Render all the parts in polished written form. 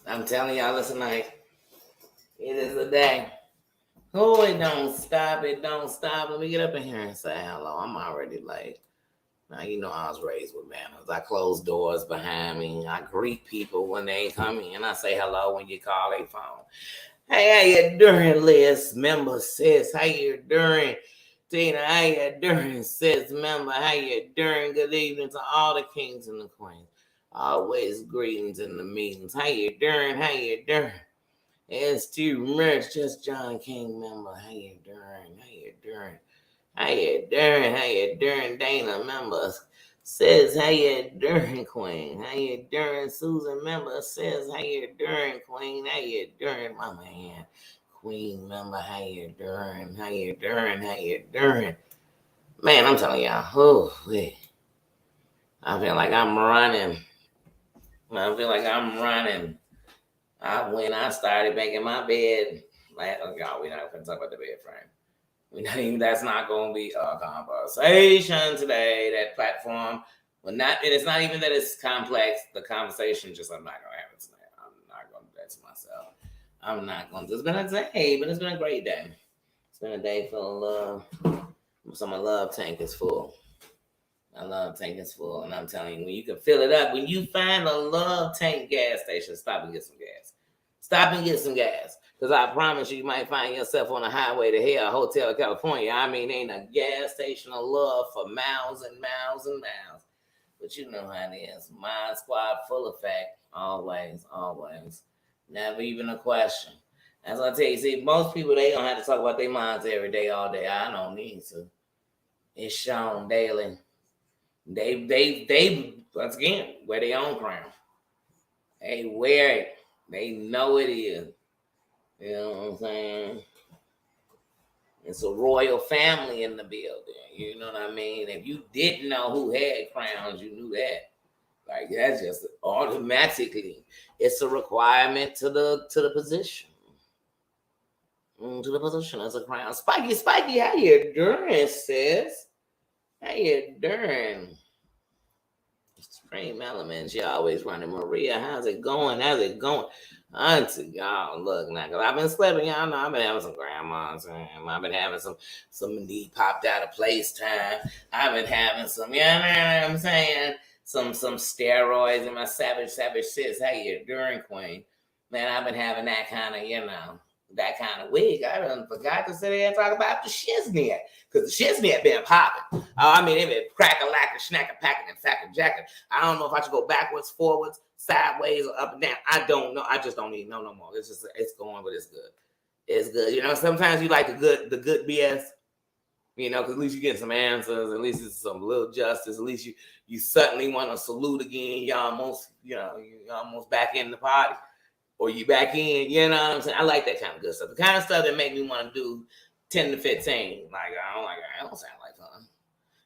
I'm telling y'all, listen, like, it is a day. Oh, it don't stop. It don't stop. Let me get up in here and say hello. I'm already late. Now, you know I was raised with manners. I close doors behind me. I greet people when they come in. I say hello when you call their phone. Hey, how you doing, Liz? Member sis, how you doing? Tina, how you doing, sis? Member, how you doing? Good evening to all the kings and the queens. Always greetings in the meetings. How you doing? How you doing? It's too much. Just John King, member. How you doing? How you doing? How you doing? How you doing? Dana, member says, how you doing, Queen? How you doing? Susan, member says, how you doing, Queen? How you doing, my man? Queen, member, how you doing? How you doing? How you doing? Man, I'm telling y'all, I feel like I'm running. I feel like I'm running. When I started making my bed, like, oh God, we're not going to talk about the bed frame. We're not even, that's not going to be a conversation today. That platform, well, not, and it's not even that it's complex. The conversation, just I'm not going to have it today. I'm not going to do that to myself. I'm not going to. It's been a day, but it's been a great day. It's been a day full of love. So my love tank is full. My love tank is full, and I'm telling you, when you can fill it up, when you find a love tank gas station, stop and get some gas. Stop and get some gas. Because I promise you, you might find yourself on a highway to hell, Hotel California. I mean, ain't a gas station of love for miles and miles and miles. But you know how it is. Mind squad full effect. Always, always. Never even a question. As I tell you, see, most people, they don't have to talk about their minds every day, all day. I don't need to. It's shown daily. They once again wear their own crown. They wear it. They know it is. You know what I'm saying? It's a royal family in the building. You know what I mean? If you didn't know who had crowns, you knew that. Like that's just automatically. It's a requirement to the position. To the position as a crown. Spiky, how you doing, sis? How you doing? Extreme elements, you always running. Maria, how's it going? How's it going? Auntie, y'all, look now, because I've been sleeping, y'all know I've been having some grandmas, and I've been having some knee popped out of place time. I've been having some, you know what I'm saying? Some steroids in my savage sis. How you doing, Queen? Man, I've been having that kind of, that kind of wig. I done forgot to sit there and talk about the shiznit. Because the shiznit been popping. I mean, it been crack-a-lack, snack-a-packing, and sack-a-jacking. I don't know if I should go backwards, forwards, sideways, or up and down. I don't know. I just don't need no more. It's going, but it's good. It's good. You know, sometimes you like the good BS. You know, because at least you get some answers. At least it's some little justice. At least you suddenly want to salute again. You almost back in the party. Or you back in, you know what I'm saying? I like that kind of good stuff. The kind of stuff that make me want to do 10 to 15. Like, I don't sound like fun.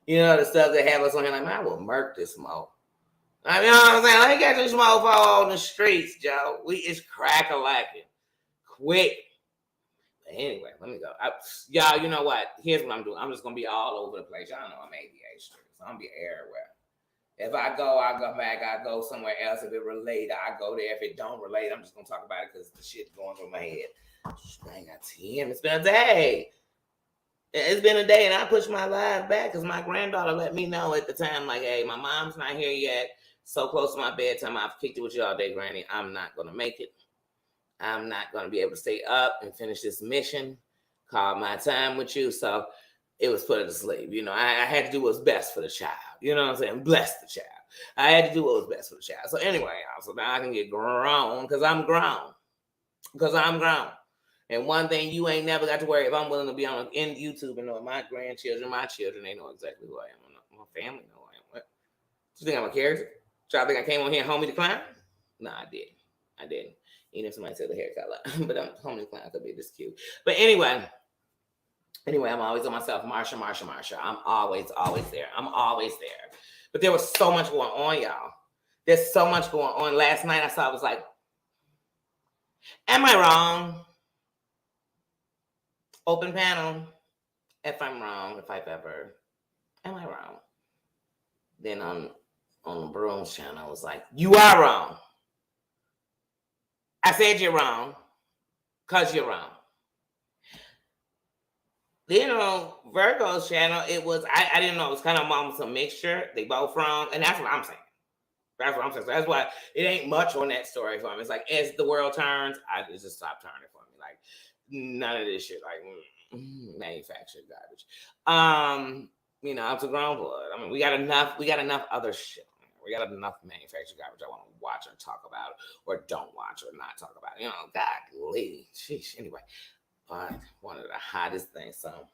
You know, the stuff that have us on here like, man, I will murk this smoke. I mean, you know what I'm saying? Let me get this smoke on the streets, Joe. It's crack-a-lacking. Quick. But anyway, let me go. Y'all, you know what? Here's what I'm doing. I'm just going to be all over the place. Y'all know I'm ADHD, so I'm going to be everywhere. If I go back. I go somewhere else. If it relate, I go there. If it don't relate, I'm just gonna talk about it because the shit's going through my head. I got 10. It's been a day. It's been a day, and I pushed my life back because my granddaughter let me know at the time, like, hey, my mom's not here yet. So close to my bedtime, I've kicked it with you all day, Granny. I'm not gonna make it. I'm not gonna be able to stay up and finish this mission called my time with you. So it was put her to sleep. You know, I had to do what's best for the child. You know what I'm saying? Bless the child. I had to do what was best for the child. So anyway, so now I can get grown because I'm grown. Because I'm grown. And one thing you ain't never got to worry if I'm willing to be on in YouTube and know my grandchildren, my children, they know exactly who I am. My family know who I am. What? You think I'm a character? Y'all think I came on here and homie the clown? No, I didn't. I didn't. Even if somebody said the hair color. But I'm homie the clown could be this cute. But anyway, I'm always on myself. Marsha. I'm always there. I'm always there. But there was so much going on, y'all. There's so much going on. Last night I saw, I was like, am I wrong? Open panel. If I'm wrong, if I've ever, am I wrong? Then on on the Brooms channel. I was like, you are wrong. I said you're wrong because you're wrong. Then on Virgo's channel, it was, I didn't know, it was kind of almost a mixture. They both wrong. And that's what I'm saying. That's what I'm saying. So that's why it ain't much on that story for me. It's like, as the world turns, it just stopped turning for me. Like, none of this shit, like, manufactured garbage. You know, I'm too grown for it. I mean, we got enough other shit. We got enough manufactured garbage I want to watch or talk about, or don't watch or not talk about. You know, godly. Sheesh. Anyway, but one of the hottest things. So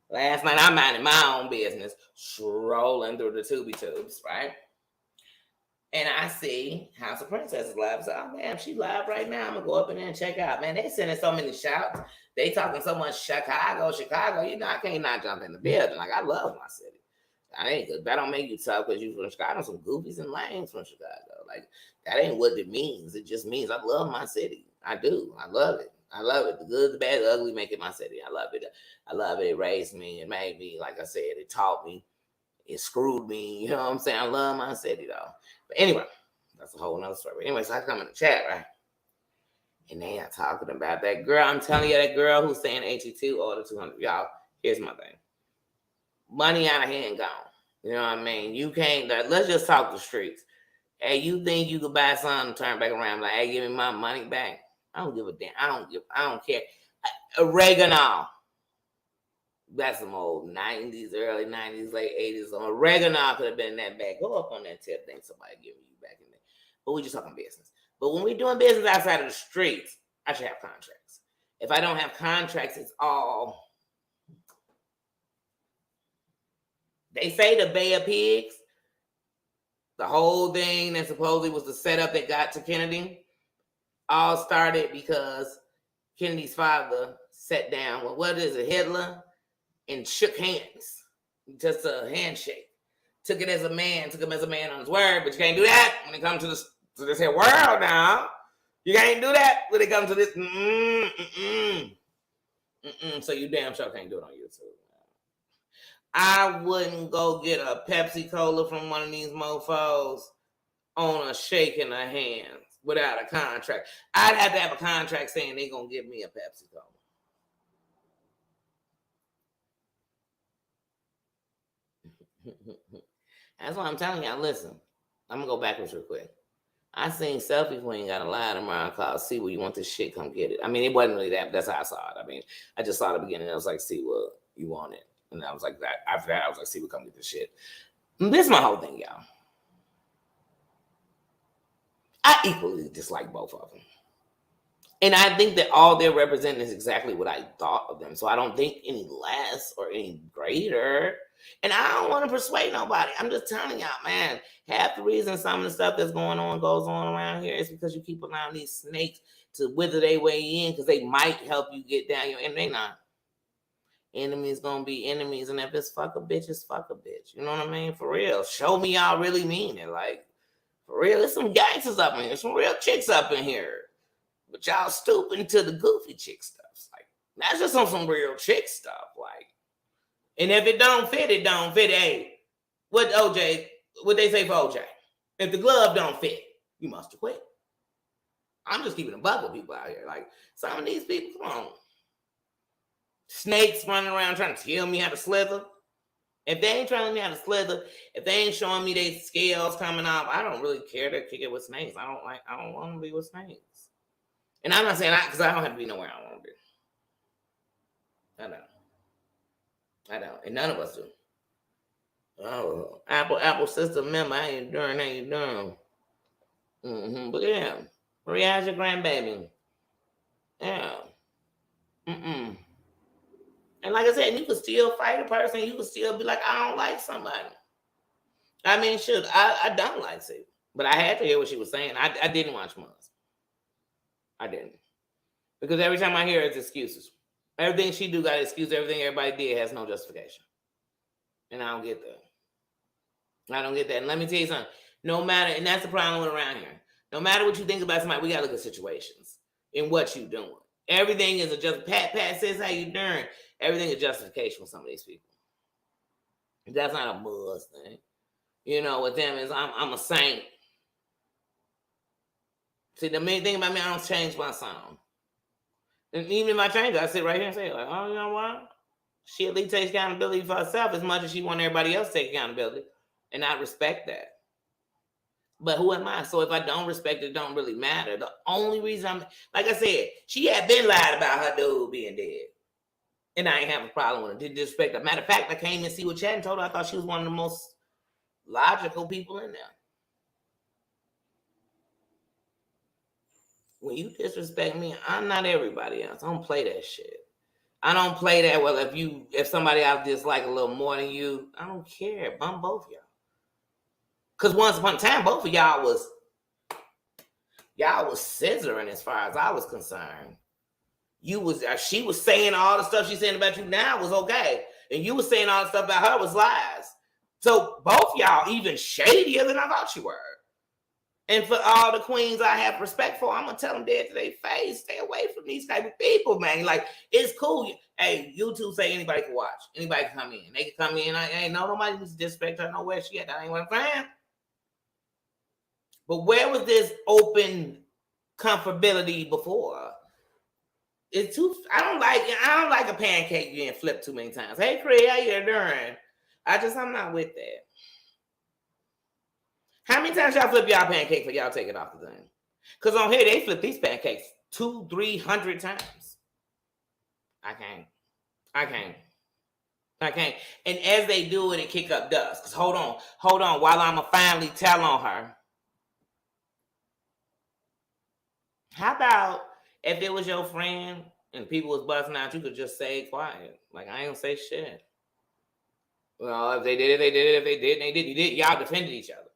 last night I'm minding my own business, strolling through the Tubi tubes, right? And I see House of Princesses live. So, oh man, she live right now. I'm gonna go up in there and check out. Man, they sending so many shouts. They talking so much Chicago. You know, I can't not jump in the building. Like, I love my city. That don't make you tough because you from Chicago. Some goofies and lames from Chicago. Like, that ain't what it means. It just means I love my city. I do. I love it. I love it. The good, the bad, the ugly make it my city. I love it. I love it. It raised me. It made me, like I said, it taught me. It screwed me. You know what I'm saying? I love my city, though. But anyway, that's a whole nother story. But anyway, so I come in the chat, right? And they are talking about that girl. I'm telling you, that girl who's saying HE2 order 200. Y'all, here's my thing. Money out of hand gone. You know what I mean? You can't, let's just talk the streets. Hey, you think you could buy something and turn back around like, hey, give me my money back? I don't give a damn. I don't care. Oregano. That's some old 90s, early 90s, late 80s. Oregano could have been in that bag. Go up on that tip thing somebody giving you back in there. But we just talking business. But when we're doing business outside of the streets, I should have contracts. If I don't have contracts, it's all. They say the Bay of Pigs, the whole thing that supposedly was the setup that got to Kennedy, all started because Kennedy's father sat down with, what is it, Hitler, and shook hands. Just a handshake. Took him as a man on his word, but you can't do that when it comes to this here world now. You can't do that when it comes to this. So you damn sure can't do it on YouTube. I wouldn't go get a Pepsi Cola from one of these mofos on a shake in the hands without a contract. I'd have to have a contract saying they're going to give me a Pepsi Cola. That's why I'm telling y'all, listen, I'm going to go backwards real quick. I seen Selfie Queen got a line tomorrow called See Where You Want This Shit, Come Get It. I mean, it wasn't really that, but that's how I saw it. I mean, I just saw the beginning. I was like, see what you want it. And I was like, that. After that, I was like, see what, come get this shit. And this is my whole thing, y'all. I equally dislike both of them. And I think that all they're representing is exactly what I thought of them. So I don't think any less or any greater. And I don't want to persuade nobody. I'm just telling y'all, man, half the reason some of the stuff that's going on goes on around here is because you keep allowing these snakes to wither their way in because they might help you get down your, and they not. Enemies gonna be enemies, and if it's fuck a bitch, it's fuck a bitch. You know what I mean? For real. Show me y'all really mean it. Like, for real, there's some gangsters up in here, some real chicks up in here. But y'all stooping to the goofy chick stuff. Like, that's just on some real chick stuff. Like, and if it don't fit, it don't fit. Hey, what they say for OJ? If the glove don't fit, you must have quit. I'm just keeping a buck with people out here. Like, some of these people, come on. Snakes running around trying to tell me how to slither. If they ain't telling me how to slither, if they ain't showing me their scales coming off, I don't really care to kick it with snakes. I don't want to be with snakes. And I'm not saying that because I don't have to be nowhere I want to be. I don't. And none of us do. Oh, Apple system member, how you doing? But yeah, Maria's your grandbaby. Yeah. And like I said, you could still fight a person. You could still be like, I don't like somebody. I mean, shit, I don't like Sue. But I had to hear what she was saying. I didn't watch Muzz. I didn't. Because every time I hear it's excuses. Everything she do got an excuse. Everything everybody did has no justification. And I don't get that. I don't get that. And let me tell you something. No matter, and that's the problem with around here. No matter what you think about somebody, we got to look at situations and what you doing. Everything is a just, Pat says how you doing. Everything is justification with some of these people. That's not a Muzz thing. You know, with them is I'm a saint. See, the main thing about me, I don't change my song. And even if I change it, I sit right here and say, like, oh, you know what? She at least takes accountability for herself as much as she wants everybody else to take accountability. And I respect that. But who am I? So if I don't respect it, it don't really matter. The only reason I'm, like I said, she had been lied about her dude being dead. And I ain't have a problem with it. Did disrespect her. Matter of fact, I came and see what Chad told her. I thought she was one of the most logical people in there. When you disrespect me, I'm not everybody else. I don't play that shit. I don't play that. Well, if somebody else dislike a little more than you, I don't care. Bump both y'all. Because once upon a time, both of y'all was scissoring as far as I was concerned. She was saying all the stuff she's saying about you now was okay, and you was saying all the stuff about her was lies. So both y'all even shadier than I thought you were. And for all the queens I have respect for, I'm gonna tell them dead to their face, stay away from these type of people, man. Like, it's cool. Hey, YouTube say anybody can watch, anybody can come in. They can come in. I ain't nobody needs to disrespect her nowhere she at. That ain't what I'm saying. But where was this open comfortability before? It's too. I don't like a pancake being flipped too many times. Hey, Craig, how you doing? I'm not with that. How many times y'all flip y'all pancake for y'all take it off the thing? Because on here, they flip these pancakes 200-300 times. I can't. And as they do it kick up dust. Because hold on, while I'ma finally tell on her. How about if it was your friend and people was busting out, you could just say quiet. Like, I ain't gonna say shit. Well, if they did it, they did it. If they didn't, they did. Y'all defended each other.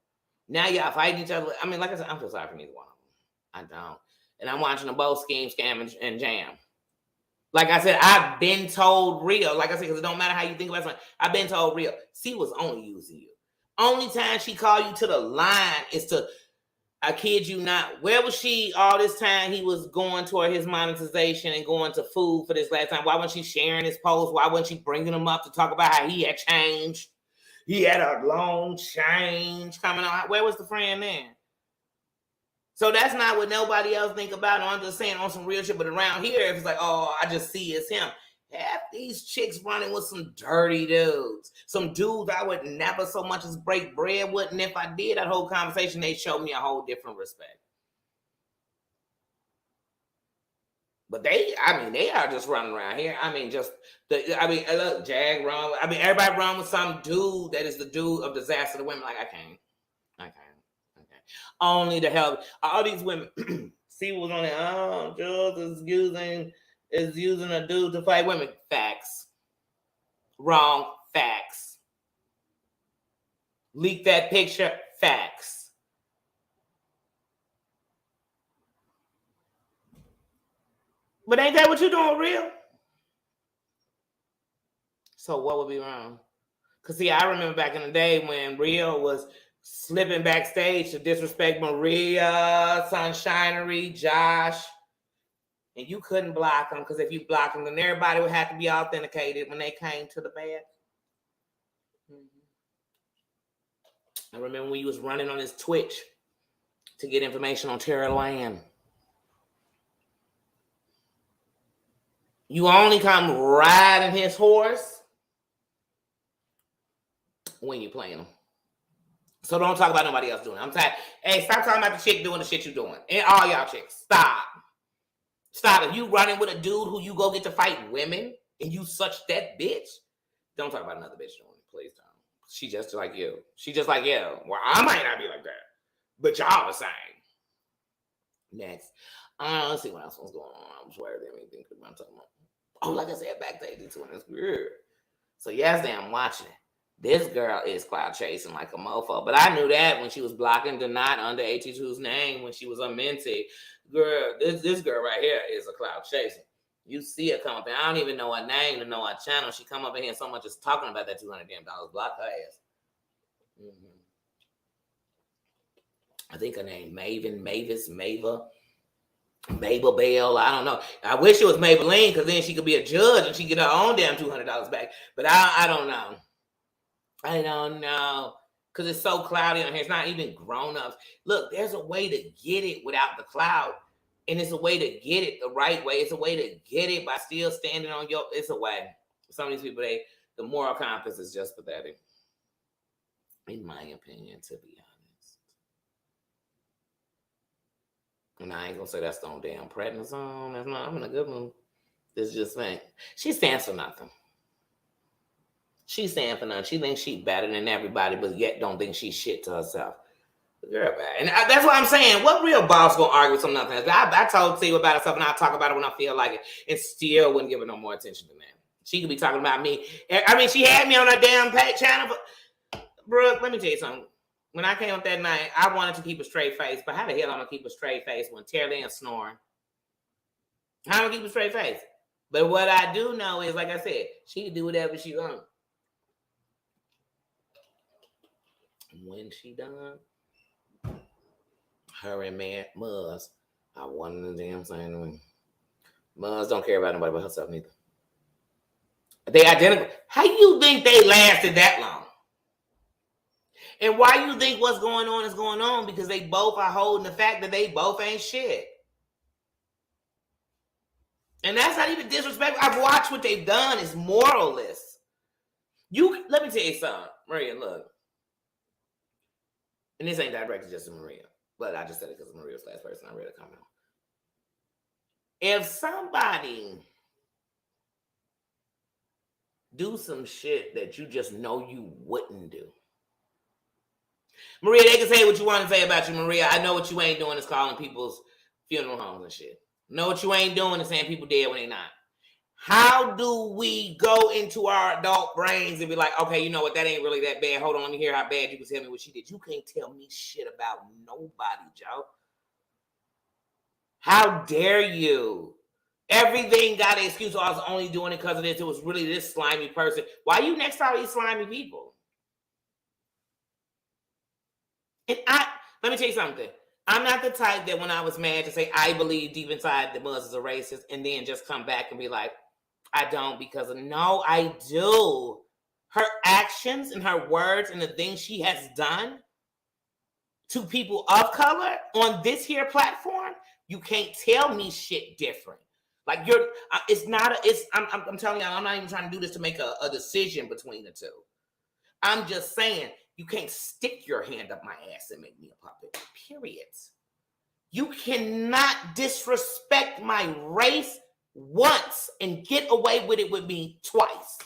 Now y'all fighting each other. I mean, like I said, I'm so sorry for neither one of them. I don't. And I'm watching them both scheme, scam, and jam. Like I said, I've been told real. Like I said, because it don't matter how you think about something. I've been told real. C was only using you. Only time she called you to the line is to, I kid you not, where was she all this time he was going toward his monetization and going to food for this last time? Why wasn't she sharing his posts? Why wasn't she bringing him up to talk about how he had changed? He had a long change coming on. Where was the friend then? So that's not what nobody else think about. I'm just saying on some real shit. But around here, if it's like, oh, I just see it's him. Half these chicks running with some dirty dudes. Some dudes I would never so much as break bread with. And if I did, that whole conversation, they showed me a whole different respect. But they are just running around here. Look, Jag run. Everybody run with some dude that is the dude of disaster to women. Like, I can't. Only to help all these women. See what was on there. Oh, Jules is using a dude to fight women. Facts. Wrong. Facts. Leak that picture. Facts. But ain't that what you doing real? So what would be wrong? Because see, I remember back in the day when Real was slipping backstage to disrespect Maria, Sunshinery, Josh, and you couldn't block them because if you block them, then everybody would have to be authenticated when they came to the bed. I remember when you was running on his Twitch to get information on Terra Land. You only come riding his horse when you playing him. So don't talk about nobody else doing it. I'm tired. Hey, stop talking about the chick doing the shit you doing. And all y'all chicks, stop. If you running with a dude who you go get to fight women and you such that bitch, don't talk about another bitch doing it. Please don't. She just like you. Well, I might not be like that. But y'all the same. Next. Let's see what else was going on. I'm sure everything I'm talking about. Oh, like I said, backstage, this one is weird. So yesterday I'm watching it. This girl is cloud chasing like a mofo. But I knew that when she was blocking Donat under AT2's name when she was a mentee. Girl, this girl right here is a cloud chaser. You see her come up, and I don't even know her name to know her channel. She come up in here and someone just talking about that $200 damn block her ass. Mm-hmm. I think her name Mabel Bell. I don't know. I wish it was Maybelline because then she could be a judge and she get her own damn $200 back. But I don't know. I don't know. because it's so cloudy on here. It's not even grown-ups. Look, there's a way to get it without the cloud. And it's a way to get it the right way. It's a way to get it by still standing on your... It's a way. Some of these people, the moral compass is just pathetic. In my opinion, to be honest. And I ain't gonna say that's no damn prednisone. That's not... I'm in a good mood. It's just me. She stands for nothing. She's standing for nothing. She thinks she's better than everybody, but yet don't think she's shit to herself. Girl, bad. And that's what I'm saying. What real boss gonna argue with some nothing? I told T about herself, and I'll talk about it when I feel like it, and still wouldn't give her no more attention than that. She could be talking about me. I mean, she had me on her damn channel, but Brooke, let me tell you something. When I came up that night, I wanted to keep a straight face, but how the hell I'm gonna keep a straight face when Terry Lynn's snoring? How am I gonna keep a straight face? But what I do know is, like I said, she can do whatever she wants. When she done, her and Muzz, I wanted the damn same. Muzz don't care about nobody but herself neither. They identical. How you think they lasted that long? And why you think what's going on is going on? Because they both are holding the fact that they both ain't shit. And that's not even disrespectful. I've watched what they've done. It's moralless. Let me tell you something, Maria, look. And this ain't directed just to Maria, but I just said it because Maria's the last person I read a comment on. If somebody do some shit that you just know you wouldn't do, Maria, they can say what you want to say about you, Maria. I know what you ain't doing is calling people's funeral homes and shit. Know what you ain't doing is saying people dead when they not. How do we go into our adult brains and be like, okay, you know what, that ain't really that bad. Hold on, let me hear how bad you can tell me what she did. You can't tell me shit about nobody, Joe. How dare you? Everything got an excuse. Oh, I was only doing it because of this. It was really this slimy person. Why you next to all these slimy people? And let me tell you something. I'm not the type that when I was mad to say I believe deep inside the Muslims are racist and then just come back and be like, I don't, because no, I do. Her actions and her words and the things she has done to people of color on this here platform, you can't tell me shit different. Like I'm telling you, I'm not even trying to do this to make a decision between the two. I'm just saying, you can't stick your hand up my ass and make me a puppet, period. You cannot disrespect my race once and get away with it with me twice.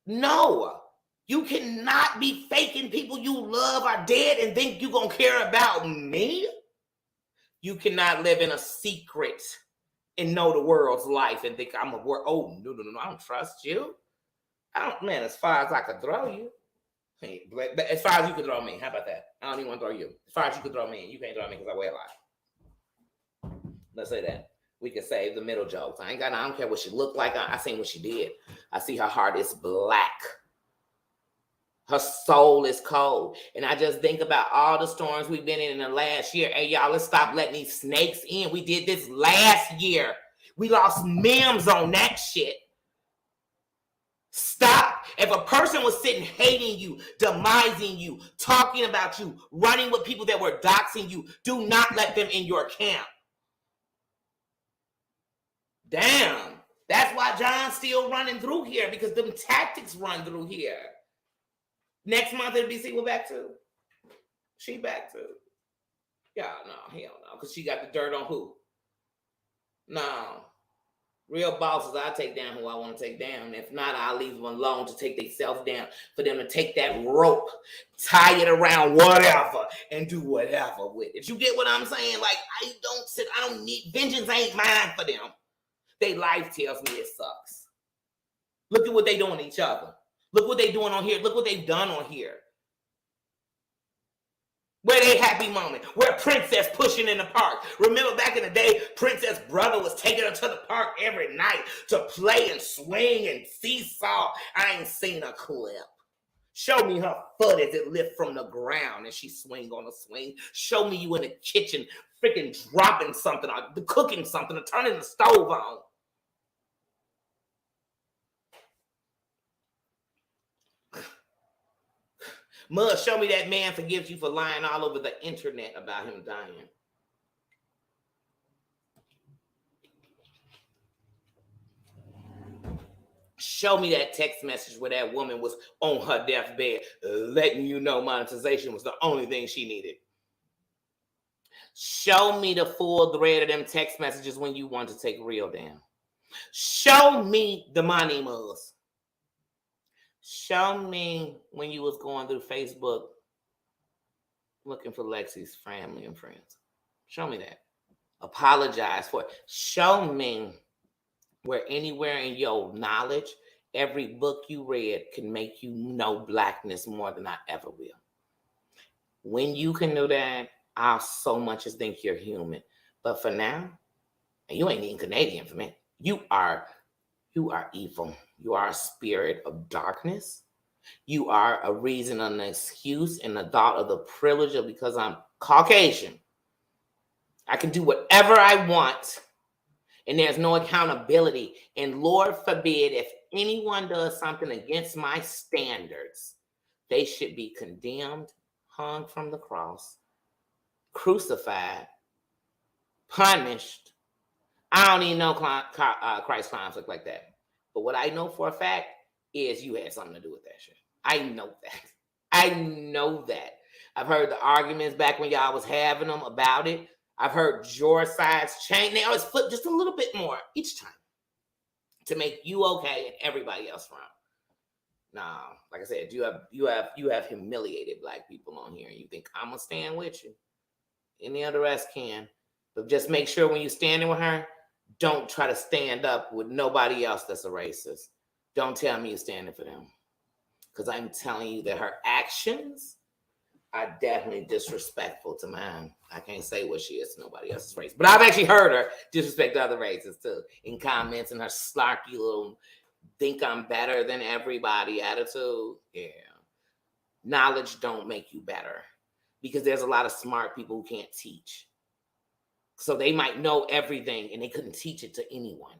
No, you cannot be faking people you love are dead and think you're going to care about me. You cannot live in a secret and know the world's life and think I'm a word. Oh, no, I don't trust you. Man, as far as I could throw you. Hey, but as far as you could throw me, how about that? I don't even want to throw you. As far as you could throw me, you can't throw me because I wear a lot. Let's say that. We can save the middle jokes. I don't care what she looked like. I seen what she did. I see her heart is black. Her soul is cold. And I just think about all the storms we've been in the last year. Hey, y'all, let's stop letting these snakes in. We did this last year. We lost memes on that shit. Stop. If a person was sitting hating you, demising you, talking about you, running with people that were doxing you, do not let them in your camp. Damn. That's why John's still running through here, because them tactics run through here. Next month, NBC will back too. She back too. Yeah, no, hell no. Because she got the dirt on who? No. Real bosses, I take down who I want to take down. If not, I'll leave them alone to take themselves down. For them to take that rope, tie it around whatever, and do whatever with it. You get what I'm saying? Like, I don't need, vengeance ain't mine for them. Their life tells me it sucks. Look at what they doing to each other. Look what they doing on here. Look what they've done on here. Where they happy moment. Where Princess pushing in the park. Remember back in the day, Princess' brother was taking her to the park every night to play and swing and seesaw. I ain't seen a clip. Show me her foot as it lift from the ground and she swing on a swing. Show me you in the kitchen freaking dropping something or cooking something or turning the stove on. Mud, show me that man forgives you for lying all over the internet about him dying. Show me that text message where that woman was on her deathbed, letting you know monetization was the only thing she needed. Show me the full thread of them text messages when you want to take real down. Show me the money moves. Show me when you was going through Facebook looking for Lexi's family and friends. Show me that. Apologize for it. Show me where anywhere in your knowledge, every book you read can make you know blackness more than I ever will. When you can do that, I'll so much as think you're human. But for now, you ain't even Canadian for me. You are evil. You are a spirit of darkness. You are a reason, an excuse, and the thought of the privilege of because I'm Caucasian. I can do whatever I want, and there's no accountability. And Lord forbid, if anyone does something against my standards, they should be condemned, hung from the cross, crucified, punished. I don't even know Christ conflict like that. But what I know for a fact is you had something to do with that shit. I know that. I know that. I've heard the arguments back when y'all was having them about it. I've heard your sides change. They always flip just a little bit more each time to make you okay and everybody else wrong. Nah, like I said, you have humiliated black people on here, and you think I'm gonna stand with you. Any other rest can, but just make sure when you're standing with her, don't try to stand up with nobody else that's a racist. Don't tell me you're standing for them, because I'm telling you that her actions are definitely disrespectful to mine. I can't say what she is to nobody else's race, but I've actually heard her disrespect other races too in comments and her snarky little think I'm better than everybody attitude. Yeah. Knowledge don't make you better, because there's a lot of smart people who can't teach. So they might know everything and they couldn't teach it to anyone.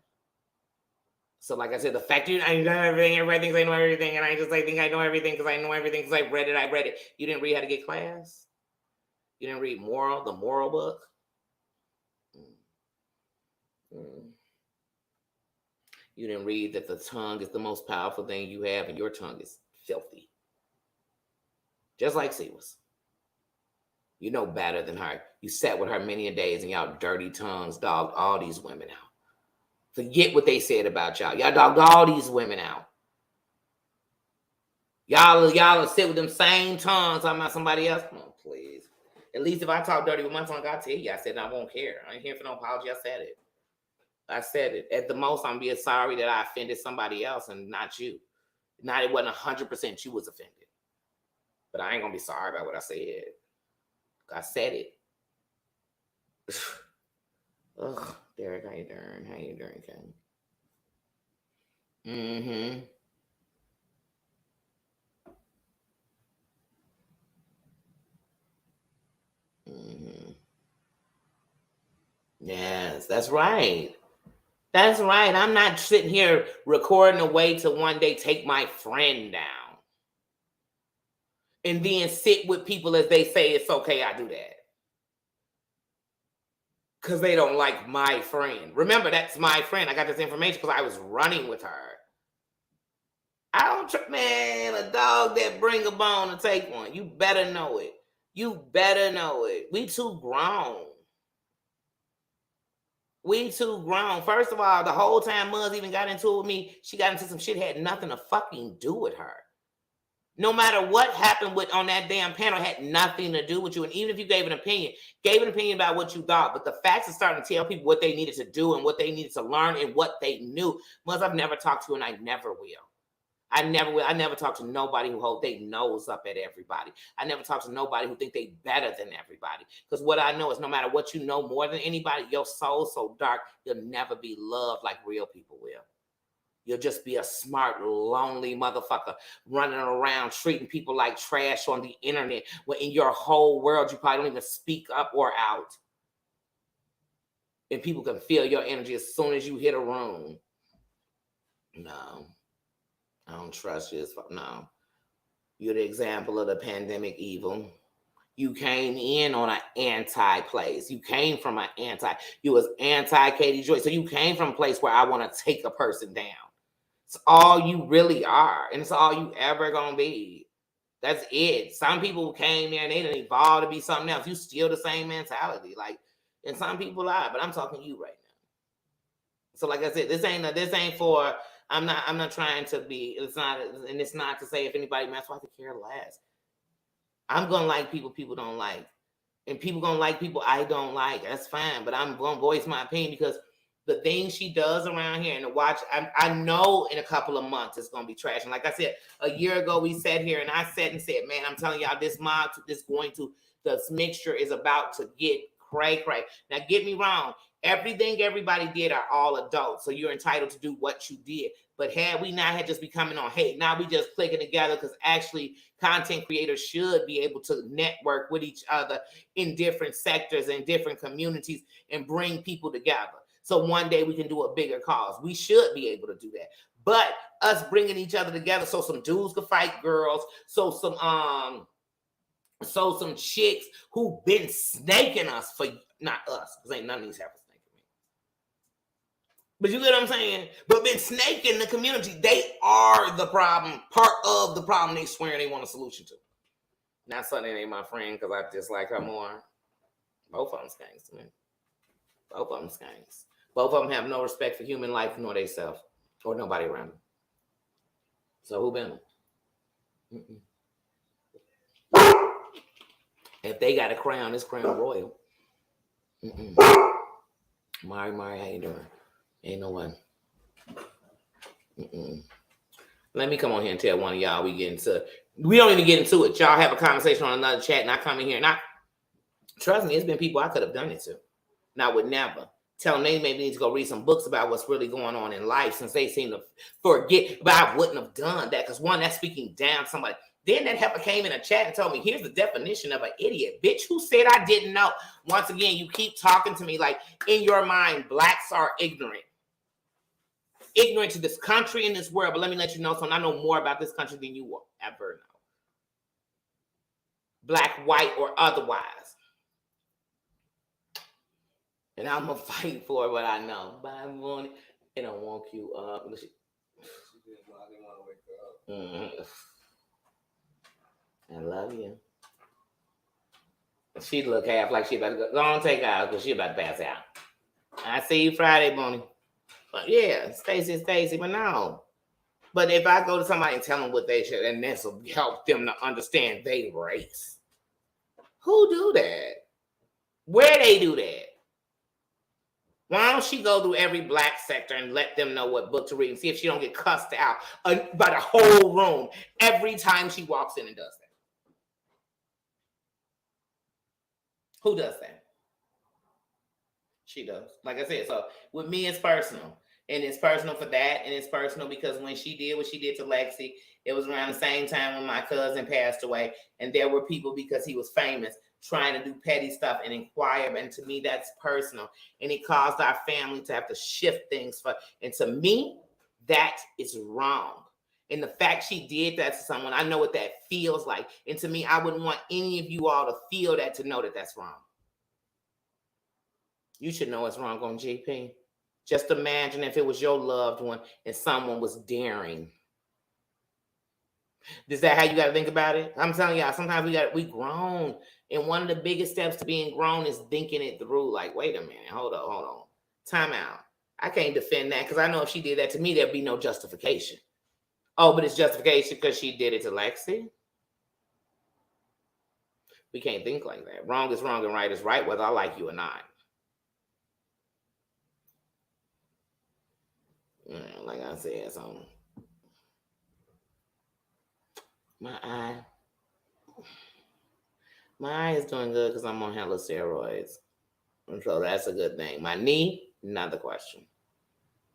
So like I said, the fact that I know everything, everybody thinks I know everything, and I just think I know everything because I know everything because I read it. You didn't read How to Get Class? You didn't read the moral book? You didn't read that the tongue is the most powerful thing you have and your tongue is filthy. Just like she was. You know better than her. You sat with her many a days and y'all dirty tongues dogged all these women out. Forget what they said about y'all. Y'all dogged all these women out. Y'all sit with them same tongues talking about somebody else. Come on, please. At least if I talk dirty with my tongue, I'll tell you. I said I won't care. I ain't here for no apology. I said it. At the most, I'm being sorry that I offended somebody else and not you. Not it wasn't 100% you was offended. But I ain't gonna be sorry about what I said. I said it. Ugh, Derek, how you doing? How you doing, Ken? Mm-hmm. Mm-hmm. Yes, that's right. That's right. I'm not sitting here recording a way to one day take my friend down. And then sit with people as they say it's okay I do that. Because they don't like my friend. Remember, that's my friend. I got this information because I was running with her. I don't, man, a dog that bring a bone to take one. You better know it. You better know it. We too grown. We too grown. First of all, the whole time Muzz even got into it with me, she got into some shit had nothing to fucking do with her. No matter what happened with on that damn panel had nothing to do with you. And even if you gave an opinion about what you thought, but the facts are starting to tell people what they needed to do and what they needed to learn and what they knew. Muzz, I've never talked to and I never will. I never will. I never talk to nobody who hold their nose up at everybody. I never talk to nobody who think they better than everybody. Because what I know is no matter what you know more than anybody, your soul's so dark, you'll never be loved like real people will. You'll just be a smart, lonely motherfucker running around treating people like trash on the internet when in your whole world you probably don't even speak up or out. And people can feel your energy as soon as you hit a room. No. I don't trust you. No. You're the example of the pandemic evil. You came in on an anti-place. You came from an anti. You was anti-Katie Joy. So you came from a place where I want to take a person down. It's all you really are. And it's all you ever going to be. That's it. Some people came there and they didn't evolve to be something else. You still the same mentality. Like, and some people are, but I'm talking to you right now. So like I said, this ain't for, I'm not trying to be, it's not to say if anybody mess with, I could care less. I'm going to like people don't like. And people going to like people I don't like. That's fine. But I'm going to voice my opinion because the things she does around here and to watch, I know in a couple of months it's going to be trash. And like I said, a year ago we sat here and I sat and said, man, I'm telling y'all this mixture is about to get cray. Now get me wrong. Everything everybody did are all adults. So you're entitled to do what you did. But had we not had just be coming on hate, now we just clicking together because actually content creators should be able to network with each other in different sectors and different communities and bring people together. So one day we can do a bigger cause. We should be able to do that. But us bringing each other together so some dudes could fight girls, so some chicks who been snaking us for, not us, because ain't none of these have a snake in me. But you get what I'm saying? But been snaking the community. They are the problem, part of the problem they swear they want a solution to. Not Sunday ain't my friend because I just like her more. Both of them skanks to me. Both of them skanks. Both of them have no respect for human life nor they self or nobody around them. So who been them? If they got a crown, it's crown royal. Mari, how you doing? Ain't no one. Let me come on here and tell one of y'all we don't even get into it. Y'all have a conversation on another chat and I come in here and trust me, it's been people I could have done it to. And I would never. Tell them they maybe need to go read some books about what's really going on in life since they seem to forget. But I wouldn't have done that because one, that's speaking down to somebody. Then that helper came in a chat and told me, here's the definition of an idiot. Bitch, who said I didn't know? Once again, you keep talking to me like in your mind, blacks are ignorant. Ignorant to this country and this world. But let me let you know something. I know more about this country than you will ever know. Black, white, or otherwise. And I'm going to fight for what I know. But I want it. It don't woke you up. I didn't want to wake up. I love you. She look half like she about to go on, take out because she about to pass out. I see you Friday, Bonnie. But yeah, Stacy, but no. But if I go to somebody and tell them what they should, and this will help them to understand their race. Who do that? Where they do that? Why don't she go through every black sector and let them know what book to read and see if she don't get cussed out by the whole room every time she walks in and does that? Who does that? She does. Like I said, so with me, it's personal. And it's personal for that. And it's personal because when she did what she did to Lexi, it was around the same time when my cousin passed away. And there were people, because he was famous, trying to do petty stuff and inquire. And to me, that's personal. And it caused our family to have to shift things. And to me, that is wrong. And the fact she did that to someone, I know what that feels like. And to me, I wouldn't want any of you all to feel that, to know that that's wrong. You should know it's wrong on GP. Just imagine if it was your loved one and someone was daring. Is that how you got to think about it? I'm telling y'all, sometimes we grown. And one of the biggest steps to being grown is thinking it through. Like, wait a minute, hold on. Time out. I can't defend that because I know if she did that to me, there'd be no justification. Oh, but it's justification because she did it to Lexi? We can't think like that. Wrong is wrong and right is right, whether I like you or not. Like I said, so my eye is doing good because I'm on hella steroids. And so that's a good thing. My knee, another question.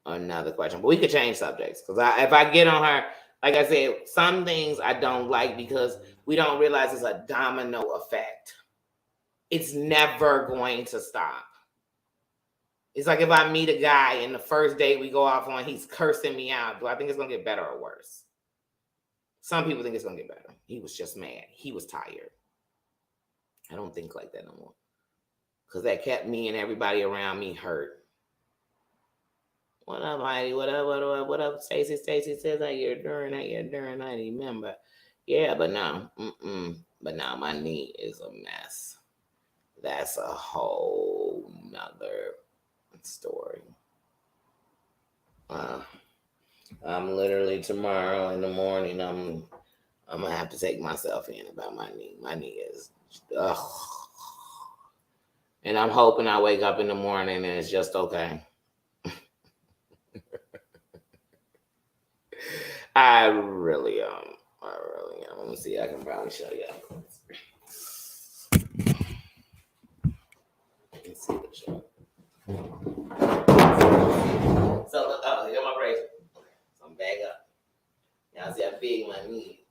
But we could change subjects because if I get on her, like I said, some things I don't like because we don't realize it's a domino effect. It's never going to stop. It's like if I meet a guy and the first date we go off on, he's cursing me out. Do I think it's going to get better or worse? Some people think it's gonna get better. He was just mad. He was tired. I don't think like that no more. Because that kept me and everybody around me hurt. What up, Heidi? What up? What up? What up, Stacy? Stacy says how you're doing. How you're doing. I remember. Yeah, but no. But now my knee is a mess. That's a whole nother story. I'm literally tomorrow in the morning. I'm gonna have to take myself in about my knee. My knee is, and I'm hoping I wake up in the morning and it's just okay. I really am. Let me see. I can probably show you. Let's see the show. So look, here's my bracelet. So I'm back up. Y'all see how big my knee.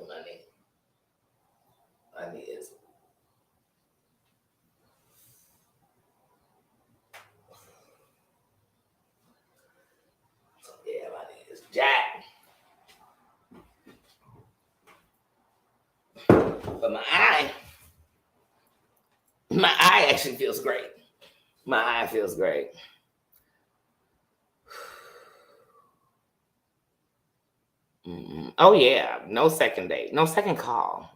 My knee. My knee is. Yeah, my knee is jacked. But my eye actually feels great. My eye feels great. Oh yeah, no second date, no second call.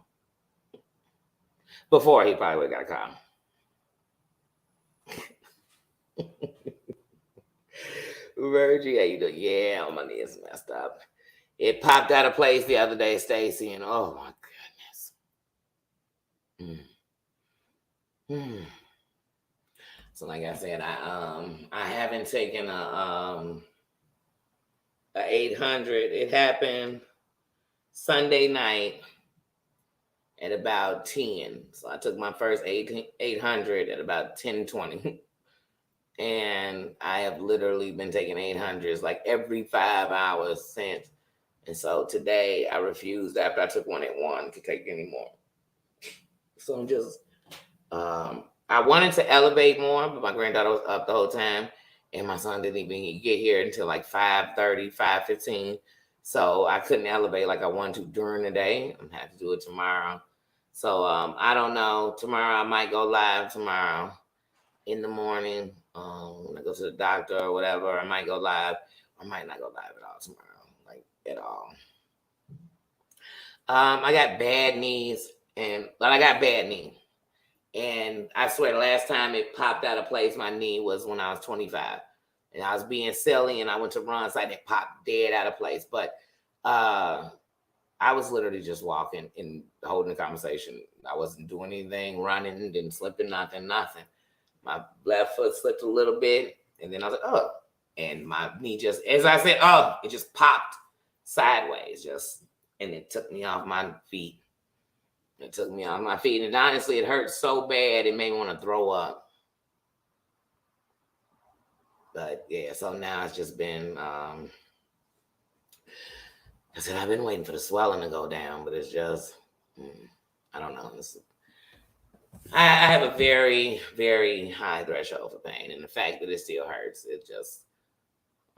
Before he probably would have got a call. Virgie, how you doing? Yeah, my knee is messed up. It popped out of place the other day, Stacy, and oh my goodness. So like I said, I haven't taken a 800. It happened Sunday night at about 10. So I took my first 800 at about 10:20. And I have literally been taking 800s like every 5 hours since. And so today I refused after I took one at 1 to take any more. So I'm just, I wanted to elevate more, but my granddaughter was up the whole time. And my son didn't even get here until like 5:30, 5:15. So I couldn't elevate like I wanted to during the day. I'm going to have to do it tomorrow. So I don't know. Tomorrow I might go live tomorrow in the morning. When I go to the doctor or whatever, I might go live. I might not go live at all tomorrow, like at all. I got bad knees, and I swear the last time it popped out of place, my knee was when I was 25, and I was being silly, and I went to run, so it popped dead out of place. But I was literally just walking and holding a conversation. I wasn't doing anything, running, didn't slipping, nothing. My left foot slipped a little bit, and then I was like, oh. And my knee just, as I said, oh, it just popped sideways, and it took me off my feet. And honestly, it hurt so bad, it made me want to throw up. But yeah, so now it's just been, I said, I've been waiting for the swelling to go down, but it's just, I don't know. I have a very, very high threshold for pain, and the fact that it still hurts, it just,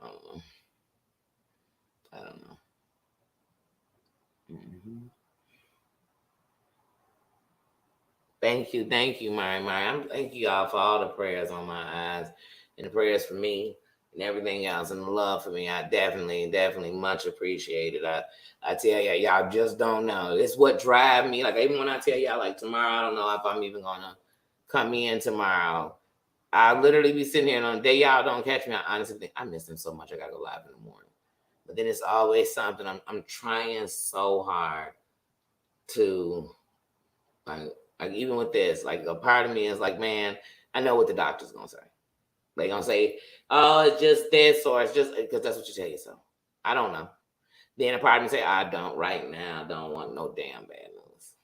I don't know. Thank you, Mari. Thank you all for all the prayers on my eyes, and the prayers for me, and everything else, and the love for me. I definitely much appreciate it. I tell y'all just don't know. It's what drive me. Like even when I tell y'all, like tomorrow, I don't know if I'm even gonna come in tomorrow. I literally be sitting here, and on the day y'all don't catch me, I honestly think I miss him so much. I gotta go live in the morning. But then it's always something. I'm trying so hard to like even with this, like a part of me is like, man, I know what the doctor's gonna say. They gonna say, oh, it's just this, or it's just because that's what you tell yourself. I don't know. Then a part of me say, I don't right now. Don't want no damn bad news.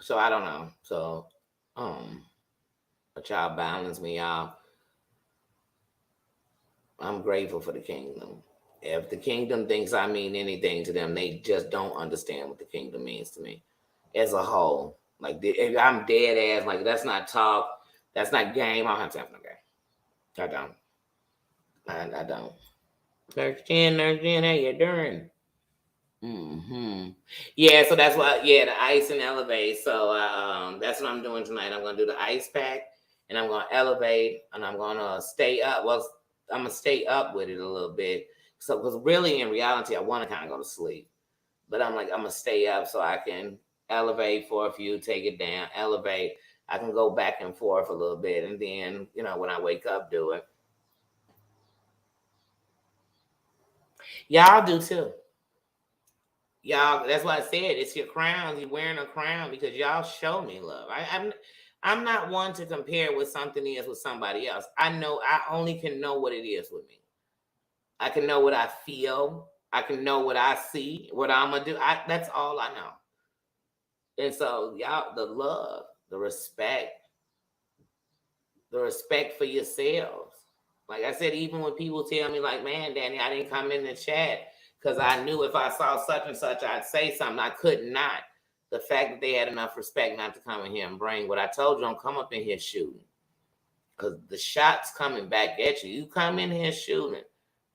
So I don't know. So but y'all balance me out. I'm grateful for the kingdom. If the kingdom thinks I mean anything to them, they just don't understand what the kingdom means to me as a whole. Like if I'm dead ass, like that's not talk, that's not game. I don't have time for no game. I don't. Nurse Jen, how you doing? Yeah, so that's why. Yeah, the ice and elevate. So that's what I'm doing tonight. I'm gonna do the ice pack, and I'm gonna elevate, and I'm gonna stay up. Well, I'm gonna stay up with it a little bit. So, because really, in reality, I want to kind of go to sleep, but I'm gonna stay up so I can elevate for a few, take it down, elevate. I can go back and forth a little bit, and then when I wake up, do it. Y'all do too. Y'all, that's why I said it's your crown. You're wearing a crown because y'all show me love. I'm not one to compare what something is with somebody else. I know I only can know what it is with me. I can know what I feel. I can know what I see, what I'm gonna do. That's all I know. And so y'all, the love, the respect for yourselves. Like I said, even when people tell me, like, man, Danny, I didn't come in the chat because I knew if I saw such and such, I'd say something. I could not. The fact that they had enough respect not to come in here and bring what I told you, don't come up in here shooting. Because the shot's coming back at you. You come in here shooting,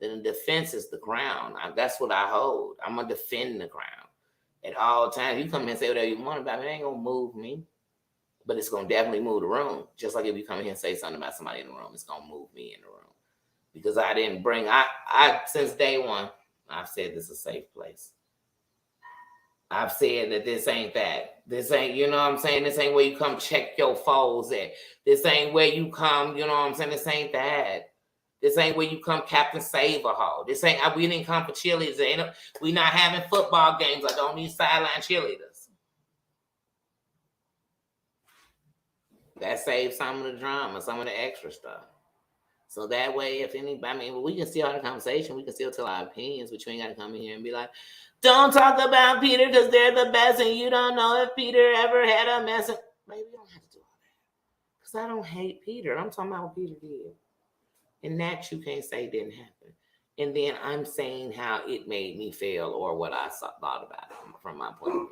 then the defense is the crown. That's what I hold. I'm going to defend the crown at all times. You come in and say whatever you want about me, it ain't going to move me. But it's going to definitely move the room. Just like if you come in here and say something about somebody in the room, it's going to move me in the room. Because I didn't bring, since day one, I've said this is a safe place. I've said that this ain't that. This ain't, you know what I'm saying? This ain't where you come check your foes at. This ain't where you come, you know what I'm saying? This ain't that. This ain't where you come Captain Save-A-Ho. This ain't, we didn't come for cheerleaders. We not having football games. I don't need sideline cheerleaders. That saves some of the drama, some of the extra stuff. So that way, if anybody, I mean, we can still have a conversation. We can still tell our opinions, but you ain't got to come in here and be like, don't talk about Peter because they're the best and you don't know if Peter ever had a mess. Maybe you don't have to do all that. Because I don't hate Peter. I'm talking about what Peter did. And that you can't say didn't happen. And then I'm saying how it made me feel or what I thought about it from my point of view.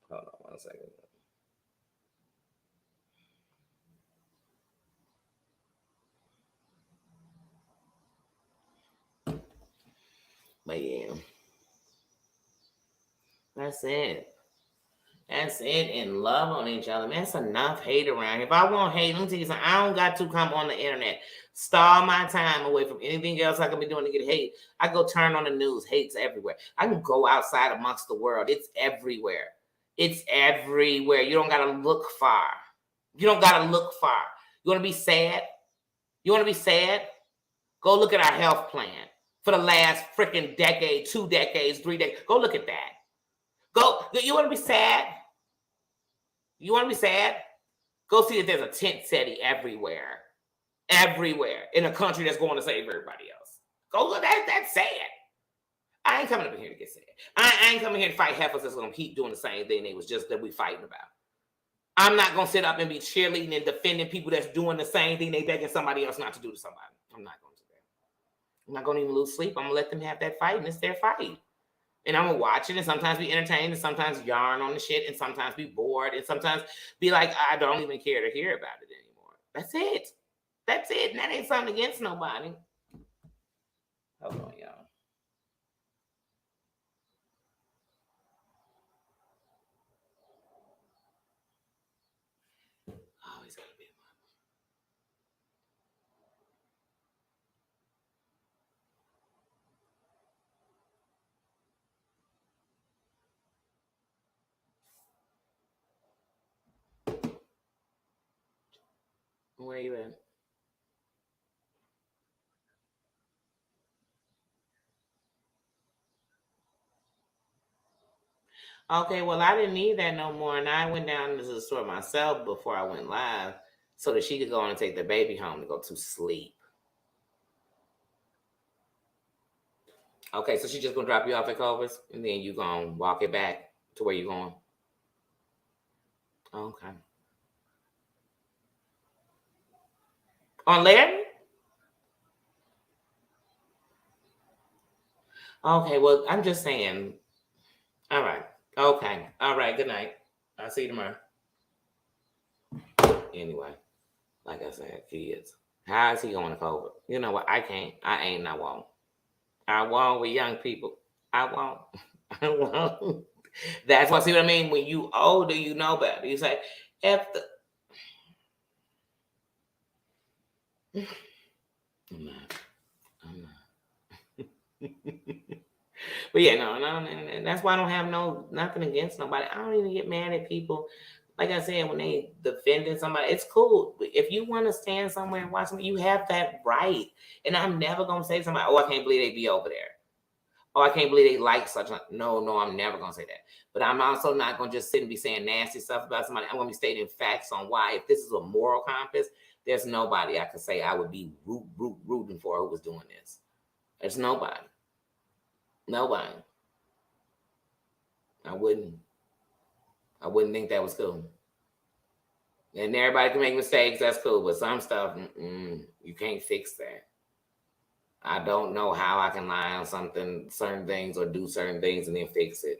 Hold on 1 second. But yeah, that's it. That's it. And love on each other. Man, that's enough hate around here. If I want hate, let me tell you something. I don't got to come on the internet. Stall my time away from anything else I can be doing to get hate. I go turn on the news. Hate's everywhere. I can go outside amongst the world. It's everywhere. It's everywhere. You don't got to look far. You don't got to look far. You want to be sad? You want to be sad? Go look at our health plan for the last freaking decade, 2 decades, 3 decades. Go look at that. Go. You want to be sad? You want to be sad? Go see that there's a tent city everywhere. Everywhere. In a country that's going to save everybody else. Go look. That's sad. I ain't coming up in here to get sad. I ain't coming here to fight heifers that's going to keep doing the same thing they was just that we fighting about. I'm not going to sit up and be cheerleading and defending people that's doing the same thing they begging somebody else not to do to somebody. I'm not going to do that. I'm not going to even lose sleep. I'm going to let them have that fight, and it's their fight. And I'm gonna watch it and sometimes be entertained and sometimes yarn on the shit and sometimes be bored and sometimes be like, I don't even care to hear about it anymore. That's it. That's it. And that ain't something against nobody. Hold on, y'all. Always gotta be where you at? Okay, well, I didn't need that no more. And I went down to the store myself before I went live so that she could go on and take the baby home to go to sleep. Okay, so she's just gonna drop you off at Culver's and then you gonna walk it back to where you going. Okay. On Larry? Okay, well, I'm just saying. All right. Okay. All right. Good night. I'll see you tomorrow. Anyway, like I said, kids. How is he going to COVID? You know what? I can't. I ain't. I won't. I won't with young people. I won't. I won't. That's what. See what I mean? When you older, you know better. You say, "If the." I'm not. I'm not. But yeah, no, and that's why I don't have nothing against nobody. I don't even get mad at people. Like I said, when they defending somebody, it's cool. If you want to stand somewhere and watch them, you have that right. And I'm never gonna say to somebody, "Oh, I can't believe they be over there." Oh, I can't believe they like such a. No, I'm never gonna say that. But I'm also not gonna just sit and be saying nasty stuff about somebody. I'm gonna be stating facts on why. If this is a moral compass, there's nobody I could say I would be rooting for who was doing this. There's nobody. Nobody. I wouldn't. I wouldn't think that was cool. And everybody can make mistakes. That's cool. But some stuff, you can't fix that. I don't know how I can lie on something, certain things, or do certain things and then fix it.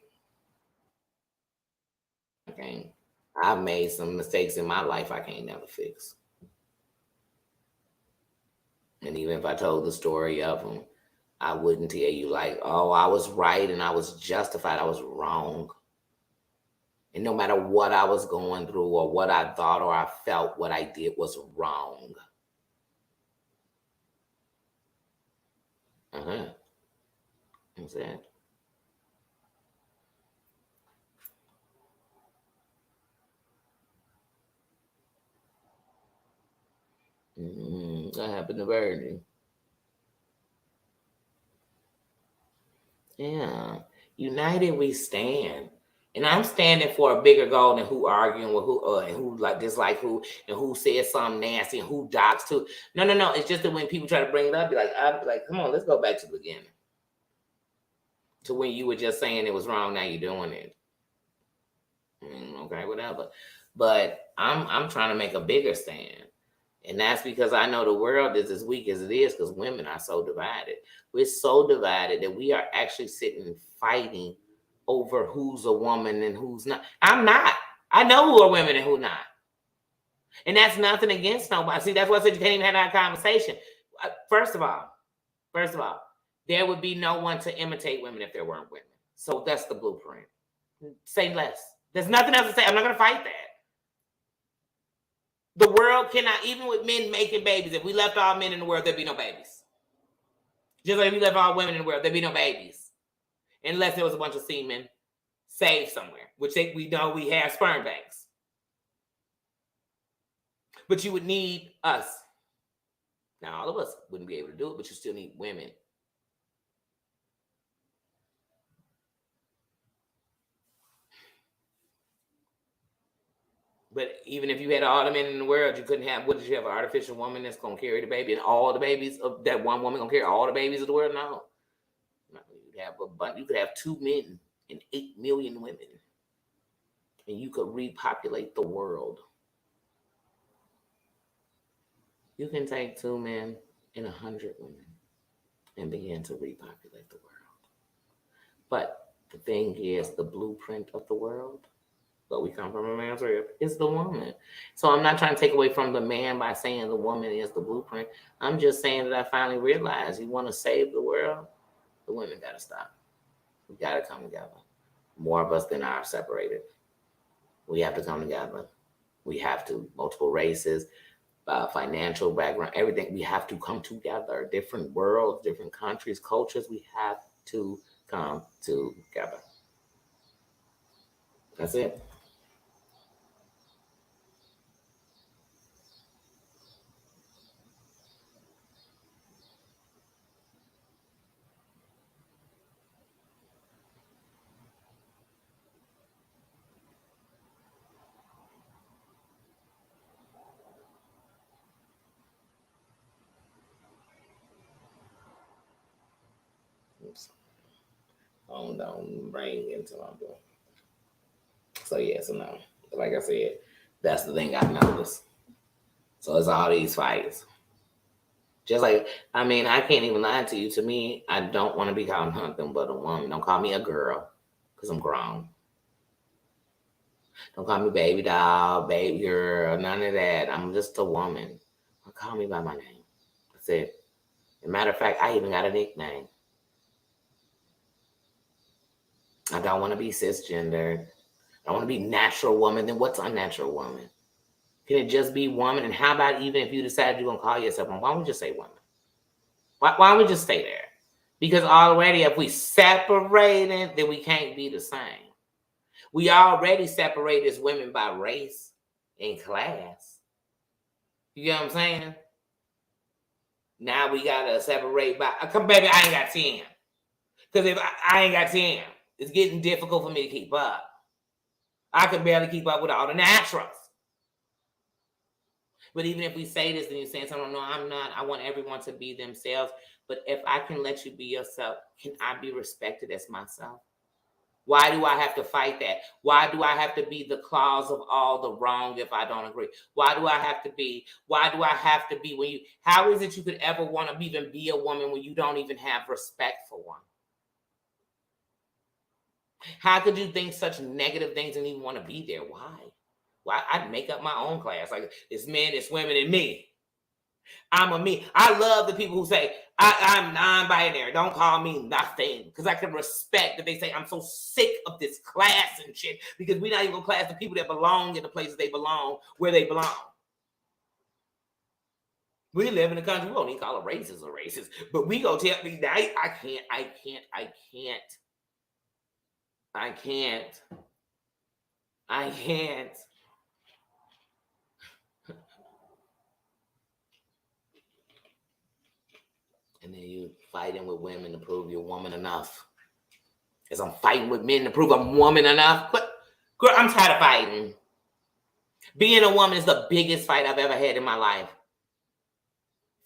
Okay. I've made some mistakes in my life I can't never fix. And even if I told the story of them, I wouldn't tell you like, oh, I was right and I was justified. I was wrong. And no matter what I was going through or what I thought or I felt, what I did was wrong. That's it. That happened to Birdie. Yeah. United we stand. And I'm standing for a bigger goal than who arguing with who and who like dislike who and who said something nasty and who docks to. No. It's just that when people try to bring it up, I'd be like, come on, let's go back to the beginning. To when you were just saying it was wrong, now you're doing it. Okay, whatever. But I'm trying to make a bigger stand. And that's because I know the world is as weak as it is because women are so divided. We're so divided that we are actually sitting fighting over who's a woman and who's not. I'm not. I know who are women and who not. And that's nothing against nobody. See, that's why I said you can't even have that conversation. First of all, there would be no one to imitate women if there weren't women. So that's the blueprint. Say less. There's nothing else to say. I'm not going to fight that. The world cannot, even with men making babies, if we left all men in the world, there'd be no babies. Just like if we left all women in the world, there'd be no babies. Unless there was a bunch of semen saved somewhere, which we know we have sperm banks. But you would need us. Now, all of us wouldn't be able to do it, but you still need women. But even if you had all the men in the world, you couldn't have. What did you have? An artificial woman that's gonna carry the baby, and all the babies of that one woman gonna carry all the babies of the world? No. You'd have a bunch. You could have 2 men and 8 million women, and you could repopulate the world. You can take 2 men and 100 women and begin to repopulate the world. But the thing is, the blueprint of the world, but we come from a man's rib, is the woman. So I'm not trying to take away from the man by saying the woman is the blueprint. I'm just saying that I finally realized you want to save the world, the women got to stop. We got to come together. More of us than are separated. We have to come together. We have to. Multiple races, financial background, everything. We have to come together. Different worlds, different countries, cultures. We have to come together. That's it. Oops. Phone don't ring until I'm doing. So yeah, so no. Like I said, that's the thing I've noticed. So it's all these fights. Just like, I mean, I can't even lie to you. To me, I don't want to be called nothing but a woman. Don't call me a girl, because I'm grown. Don't call me baby doll, baby girl, none of that. I'm just a woman. Don't call me by my name. That's it. As a matter of fact, I even got a nickname. I don't want to be cisgender. I want to be natural woman. Then what's unnatural woman? Can it just be woman? And how about even if you decide you're going to call yourself one, why don't we just say woman? Why don't we just stay there? Because already if we separate it, then we can't be the same. We already separate as women by race and class. You get what I'm saying? Now we got to separate by, come baby, I ain't got 10. Because if I ain't got 10, it's getting difficult for me to keep up. I can barely keep up with all the naturals. But even if we say this, then you're saying something, no, I'm not. I want everyone to be themselves. But if I can let you be yourself, can I be respected as myself? Why do I have to fight that? Why do I have to be the cause of all the wrong if I don't agree? Why do I have to be when you, how is it you could ever want to even be a woman when you don't even have respect for one? How could you think such negative things and even want to be there? Why? I'd make up my own class. Like, it's men, it's women, and me. I'm a me. I love the people who say, I'm non-binary. Don't call me nothing. Because I can respect that they say, I'm so sick of this class and shit. Because we're not even going to class the people that belong in the places they belong, where they belong. We live in a country, we don't even call it racist or racist. But we go tell me, I can't. And then you fighting with women to prove you're woman enough. As I'm fighting with men to prove I'm woman enough. But girl, I'm tired of fighting. Being a woman is the biggest fight I've ever had in my life.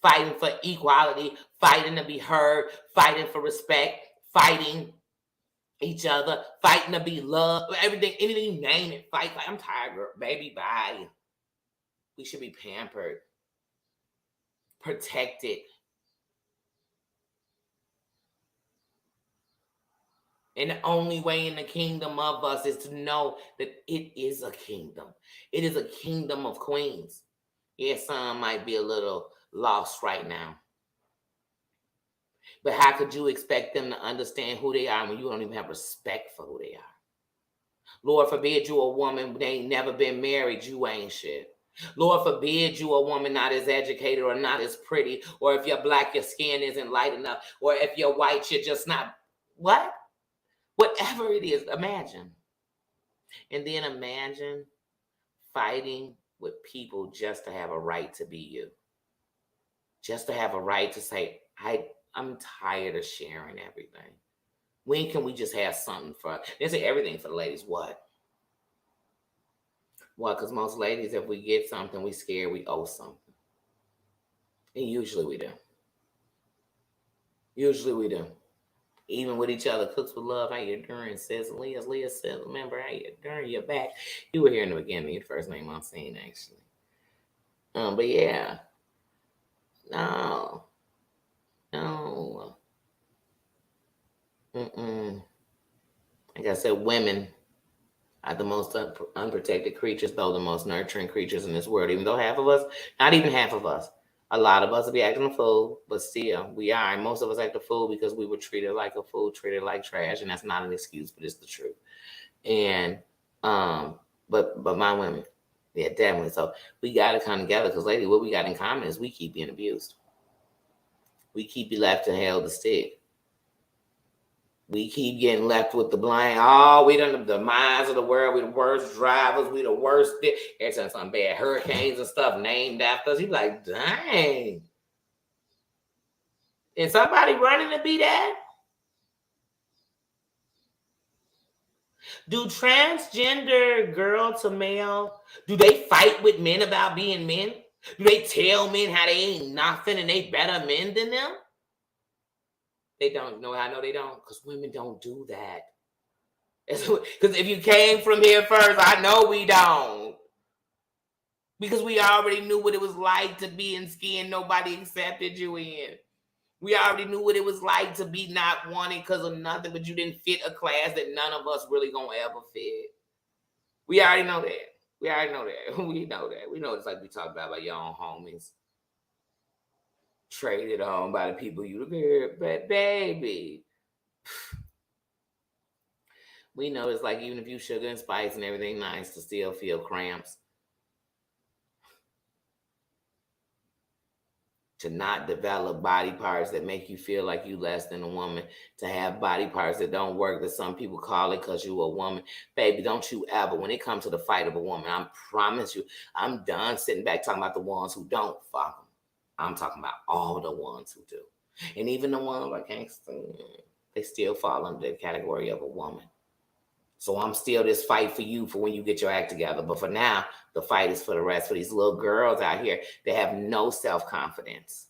Fighting for equality, fighting to be heard, fighting for respect, fighting each other, fighting to be loved, everything, anything you name it, fight. Like, I'm tired, girl. Baby, bye. We should be pampered, protected. And the only way in the kingdom of us is to know that it is a kingdom. It is a kingdom of queens. Yes, some might be a little lost right now. But how could you expect them to understand who they are when you don't even have respect for who they are? Lord forbid you a woman, they ain't never been married, you ain't shit. Lord forbid you a woman not as educated or not as pretty, or if you're black, your skin isn't light enough, or if you're white, you're just not, what? Whatever it is, imagine. And then imagine fighting with people just to have a right to be you. Just to have a right to say, I'm tired of sharing everything. When can we just have something for, they say everything for the ladies, what? Well, because most ladies, if we get something, we scared we owe something. And usually we do. Even with each other, cooks with love, how you doing? Says Leah. Leah says, remember how you doing? You're back. You were here in the beginning. Your first name on scene, actually. But yeah. No. Like I said, women are the most unprotected creatures, though the most nurturing creatures in this world. Even though half of us, not even half of us, a lot of us will be acting a fool, but still, we are. And most of us act a fool because we were treated like a fool, treated like trash, and that's not an excuse, but it's the truth. And but my women, yeah, definitely. So we got to come together because, lady, what we got in common is we keep being abused. We keep you left to hell to stick. We keep getting left with the blame. Oh, we done the minds of the world. We the worst drivers. We the worst. Every time some bad hurricanes and stuff named after us, you be like, dang. Is somebody running to be that? Do transgender girl to male, do they fight with men about being men? Do they tell men how they ain't nothing and they better men than them? They don't know. I know they don't, because women don't do that. Because if you came from here first, I know we don't. Because we already knew what it was like to be in skin nobody accepted you in. We already knew what it was like to be not wanted because of nothing, but you didn't fit a class that none of us really gonna ever fit. We already know that. We already know that. We know that. We know it's like we talked about by your own homies. Traded on by the people you look but baby. We know it's like even if you sugar and spice and everything nice to still feel cramps. To not develop body parts that make you feel like you less than a woman, to have body parts that don't work, that some people call it because you a woman. Baby, don't you ever, when it comes to the fight of a woman, I promise you, I'm done sitting back talking about the ones who don't fuck them. I'm talking about all the ones who do. And even the ones I can't stand, they still fall under the category of a woman. So I'm still this fight for you for when you get your act together. But for now, the fight is for the rest, for these little girls out here that have no self-confidence.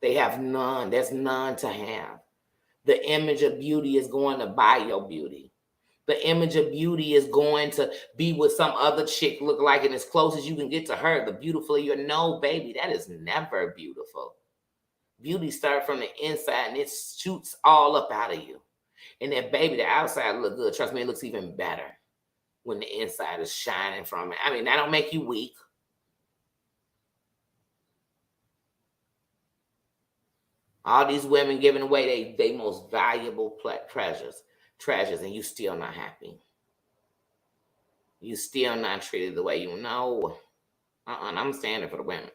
They have none. There's none to have. The image of beauty is going to buy your beauty. The image of beauty is going to be what some other chick look like, and as close as you can get to her, the beautiful you know, baby, that is never beautiful. Beauty starts from the inside, and it shoots all up out of you. And that baby, the outside look good. Trust me, it looks even better when the inside is shining from it. I mean, that don't make you weak. All these women giving away they most valuable treasures, and you still not happy. You still not treated the way you know. I'm standing for the women.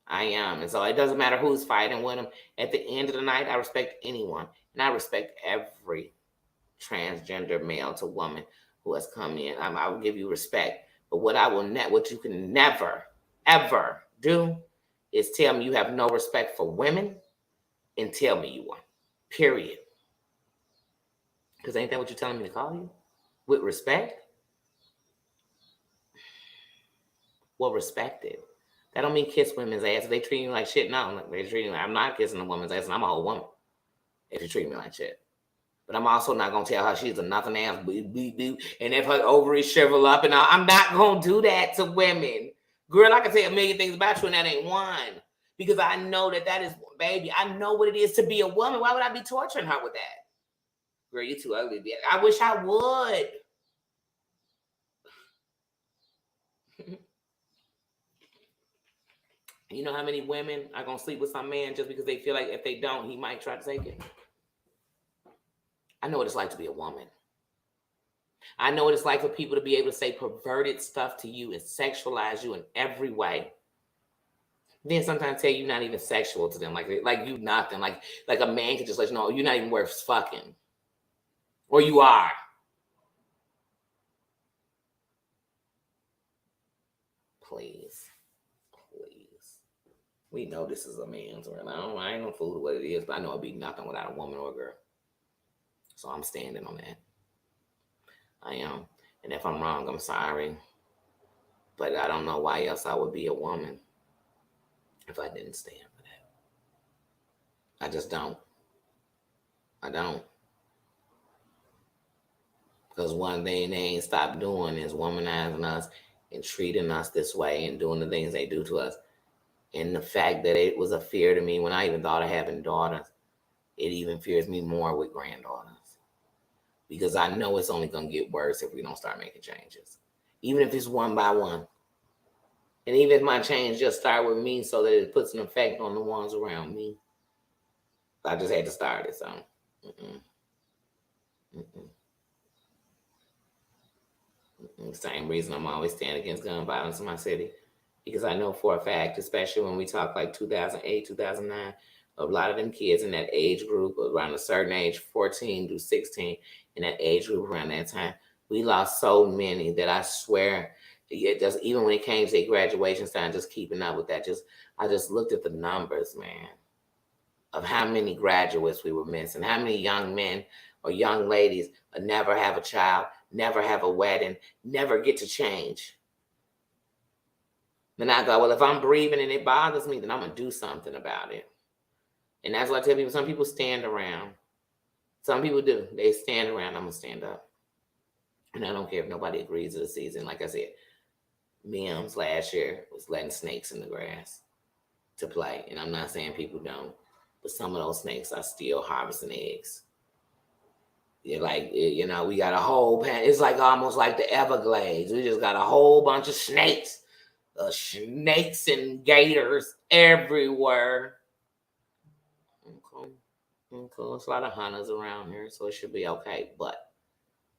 I am. And so it doesn't matter who's fighting with them. At the end of the night, I respect anyone. And I respect every transgender male to woman who has come in. I will give you respect. But what you can never, ever do is tell me you have no respect for women and tell me you are. Period. Because ain't that what you're telling me to call you? With respect? Well, respected. That don't mean kiss women's ass. If they treat you like shit, no. I'm not kissing a woman's ass, and I'm a whole woman if you treat me like shit. But I'm also not going to tell her she's a nothing ass, and if her ovaries shrivel up, and I'm not going to do that to women. Girl, I can say a million things about you, and that ain't one. Because I know that is, baby, I know what it is to be a woman. Why would I be torturing her with that? Girl, you too ugly to be. I wish I would. You know how many women are going to sleep with some man just because they feel like if they don't, he might try to take it? I know what it's like to be a woman. I know what it's like for people to be able to say perverted stuff to you and sexualize you in every way. Then sometimes tell you not even sexual to them, like you nothing, like a man could just let you know you're not even worth fucking, or you are. Please. We know this is a man's world. I ain't no fool to what it is, but I know it'd be nothing without a woman or a girl. So I'm standing on that. I am. And if I'm wrong, I'm sorry. But I don't know why else I would be a woman if I didn't stand for that. I just don't. I don't. Because one thing they ain't stopped doing is womanizing us and treating us this way and doing the things they do to us. And the fact that it was a fear to me when I even thought of having daughters, it even fears me more with granddaughters. Because I know it's only going to get worse if we don't start making changes. Even if it's one by one. And even if my change just start with me so that it puts an effect on the ones around me. I just had to start it, so. Same reason I'm always standing against gun violence in my city. Because I know for a fact, especially when we talk like 2008, 2009, a lot of them kids in that age group, around a certain age, 14 to 16, in that age group around that time, we lost so many that I swear, just even when it came to their graduation time, just keeping up with that, I just looked at the numbers, man, of how many graduates we were missing, how many young men or young ladies never have a child, never have a wedding, never get to change. Then I go, well, if I'm breathing and it bothers me, then I'm going to do something about it. And that's what I tell people. Some people stand around. Some people do. They stand around. I'm going to stand up. And I don't care if nobody agrees to the season. Like I said, Mims last year was letting snakes in the grass to play. And I'm not saying people don't, but some of those snakes are still harvesting eggs. You're like, you know, we got a whole it's like almost like the Everglades. We just got a whole bunch of snakes. Snakes and gators everywhere. Okay. There's a lot of hunters around here, so it should be okay. But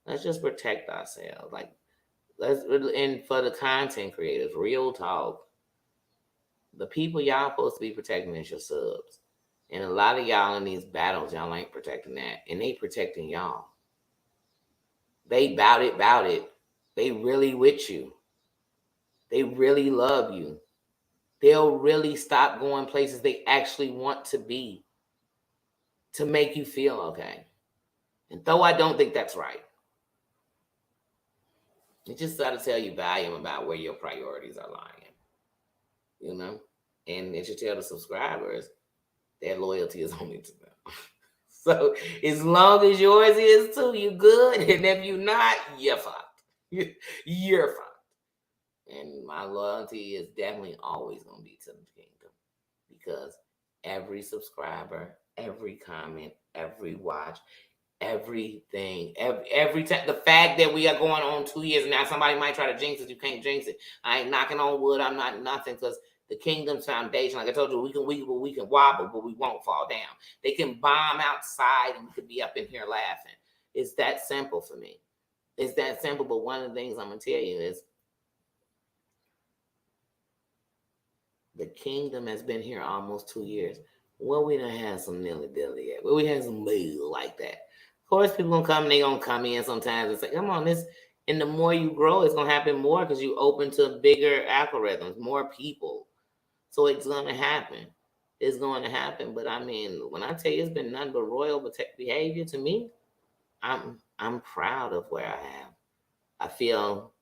let's just protect ourselves. Like, and for the content creators, real talk. The people y'all supposed to be protecting is your subs. And a lot of y'all in these battles, y'all ain't protecting that. And they protecting y'all. They bout it. They really with you. They really love you. They'll really stop going places they actually want to be to make you feel okay. And though I don't think that's right, it just got to tell you volume about where your priorities are lying. You know? And it should tell the subscribers their loyalty is only to them. So as long as yours is too, you good. And if you're not, you're fucked. You're fucked. And my loyalty is definitely always going to be to the kingdom. Because every subscriber, every comment, every watch, everything, every time, the fact that we are going on 2 years now, somebody might try to jinx it, you can't jinx it. I ain't knocking on wood, I'm not nothing, because the kingdom's foundation, like I told you, we can wobble, but we won't fall down. They can bomb outside and we could be up in here laughing. It's that simple for me. It's that simple, but one of the things I'm going to tell you is the kingdom has been here almost 2 years. Well, we done had some nilly-dilly yet. Well, we had some meal like that. Of course, people gonna come, they gonna come in sometimes and say, come on, this, and the more you grow, it's gonna happen more because you open to bigger algorithms, more people. So it's gonna happen. It's going to happen. But I mean, when I tell you it's been nothing but royal behavior to me, I'm proud of where I am. I feel,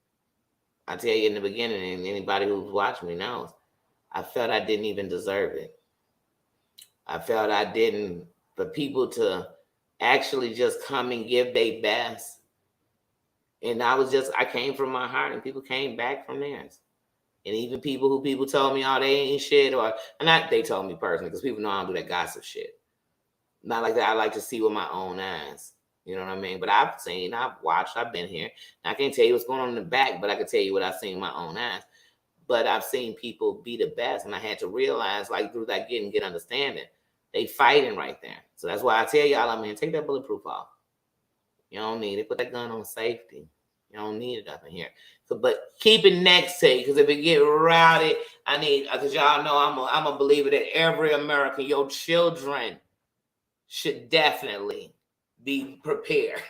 I tell you in the beginning, and anybody who's watched me knows, I felt I didn't even deserve it. I felt I didn't, for people to actually just come and give their best. And I came from my heart, and people came back from theirs. And even people told me, oh, they ain't shit, or not they told me personally, because people know I don't do that gossip shit. Not like that. I like to see with my own eyes. You know what I mean? But I've seen, I've watched, I've been here. And I can't tell you what's going on in the back, but I can tell you what I've seen with my own eyes. But I've seen people be the best, and I had to realize, like, through that get understanding, they fighting right there. So that's why I tell y'all, I mean, take that bulletproof off. You don't need it. Put that gun on safety. You don't need it up in here. So, but keep it next to you, because if it get rowdy, I need, because y'all know I'm a believer that every American, your children should definitely be prepared.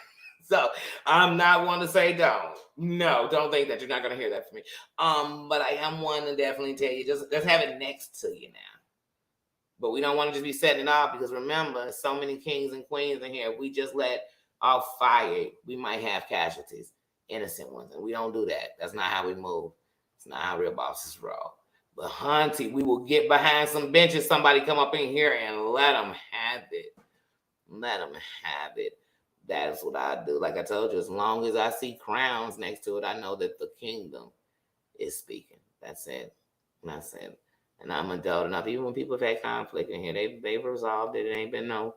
So I'm not one to say don't. No, don't think that. You're not going to hear that from me. But I am one to definitely tell you, just have it next to you now. But we don't want to just be setting it off, because remember, so many kings and queens in here. If we just let off fire, we might have casualties, innocent ones. And we don't do that. That's not how we move. It's not how real bosses roll. But Hunty, we will get behind some benches. Somebody come up in here and let them have it. Let them have it. That's what I do. Like I told you, as long as I see crowns next to it, I know that the kingdom is speaking. That's it. That's it. And I'm adult enough. Even when people have had conflict in here, they've resolved it. It ain't been no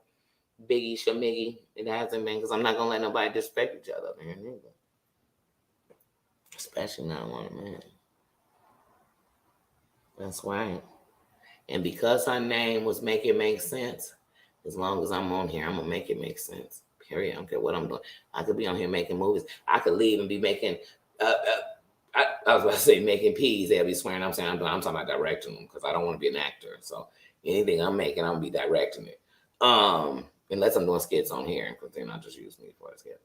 biggie shamiggy. It hasn't been, because I'm not gonna let nobody disrespect each other up in here neither. Especially not one man. That's right. And because her name was Make It Make Sense, as long as I'm on here, I'm gonna make it make sense. Period. I don't care what I'm doing. I could be on here making movies. I could leave and be making I was about to say making peas. They'll be swearing. I'm saying I'm talking about directing them, because I don't want to be an actor. So anything I'm making, I'm gonna be directing it. Unless I'm doing skits on here, because they're not just use me for a skit.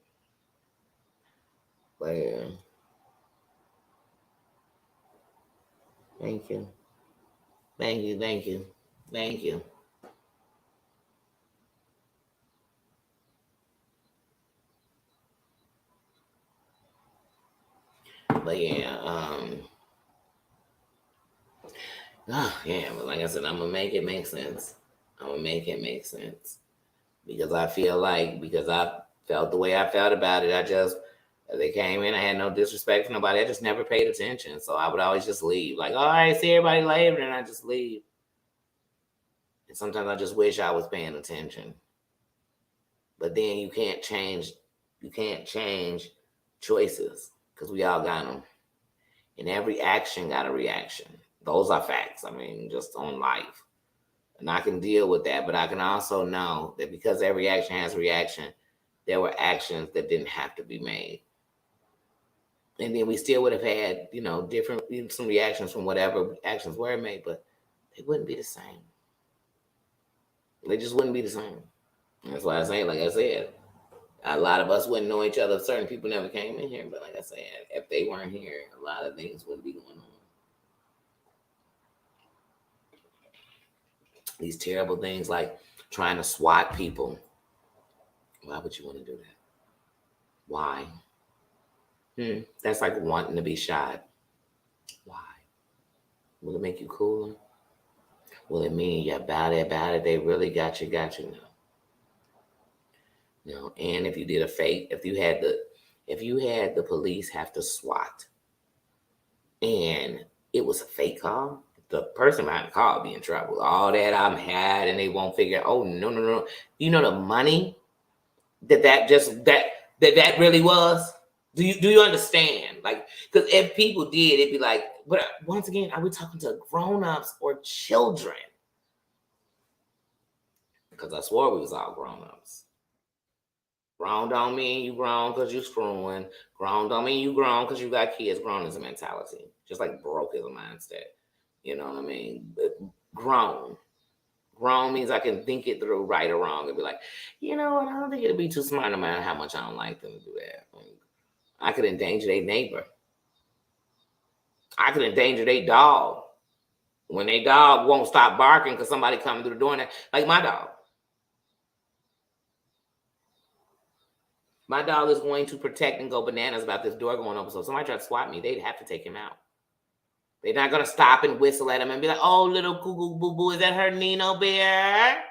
But yeah. Thank you. Thank you. Thank you. Thank you. But yeah, but like I said, I'm gonna make it make sense. I'm gonna make it make sense, because I feel like, because I felt the way I felt about it, I just They came in, I had no disrespect for nobody. I just never paid attention. So I would always just leave. Like, all right, see everybody later, and I just leave. And sometimes I just wish I was paying attention. But then you can't change choices because we all got them. And every action got a reaction. Those are facts. I mean, just on life. And I can deal with that, but I can also know that because every action has a reaction, there were actions that didn't have to be made. And then we still would have had, different some reactions from whatever actions were made, but they wouldn't be the same. They just wouldn't be the same. That's why I say, like I said, a lot of us wouldn't know each other. Certain people never came in here, but like I said, if they weren't here, a lot of things wouldn't be going on. These terrible things like trying to swat people. Why would you want to do that? Why? That's like wanting to be shot. Why? Will it make you cooler? Will it mean you're about it? They really got you now. And if you did a fake, if you had the police have to SWAT, and it was a fake call, the person behind the call be in trouble. All that I'm had, and they won't figure. Oh no! You know the money that really was. Do you understand? Like, because if people did, it'd be like. But once again, are we talking to grown-ups or children? Because I swore we was all grown-ups. Grown don't mean you grown because you screwing. Grown don't mean you grown because you got kids. Grown is a mentality. Just like broke is a mindset. You know what I mean? But grown means I can think it through, right or wrong, and be like, you know what? I don't think it'd be too smart no matter how much I don't like them to do that. I could endanger their neighbor. I could endanger their dog. When their dog won't stop barking because somebody coming through the door, like my dog. My dog is going to protect and go bananas about this door going open. So if somebody tried to swat me, they'd have to take him out. They're not going to stop and whistle at him and be like, oh, little cuckoo boo-boo, is that her Nino bear?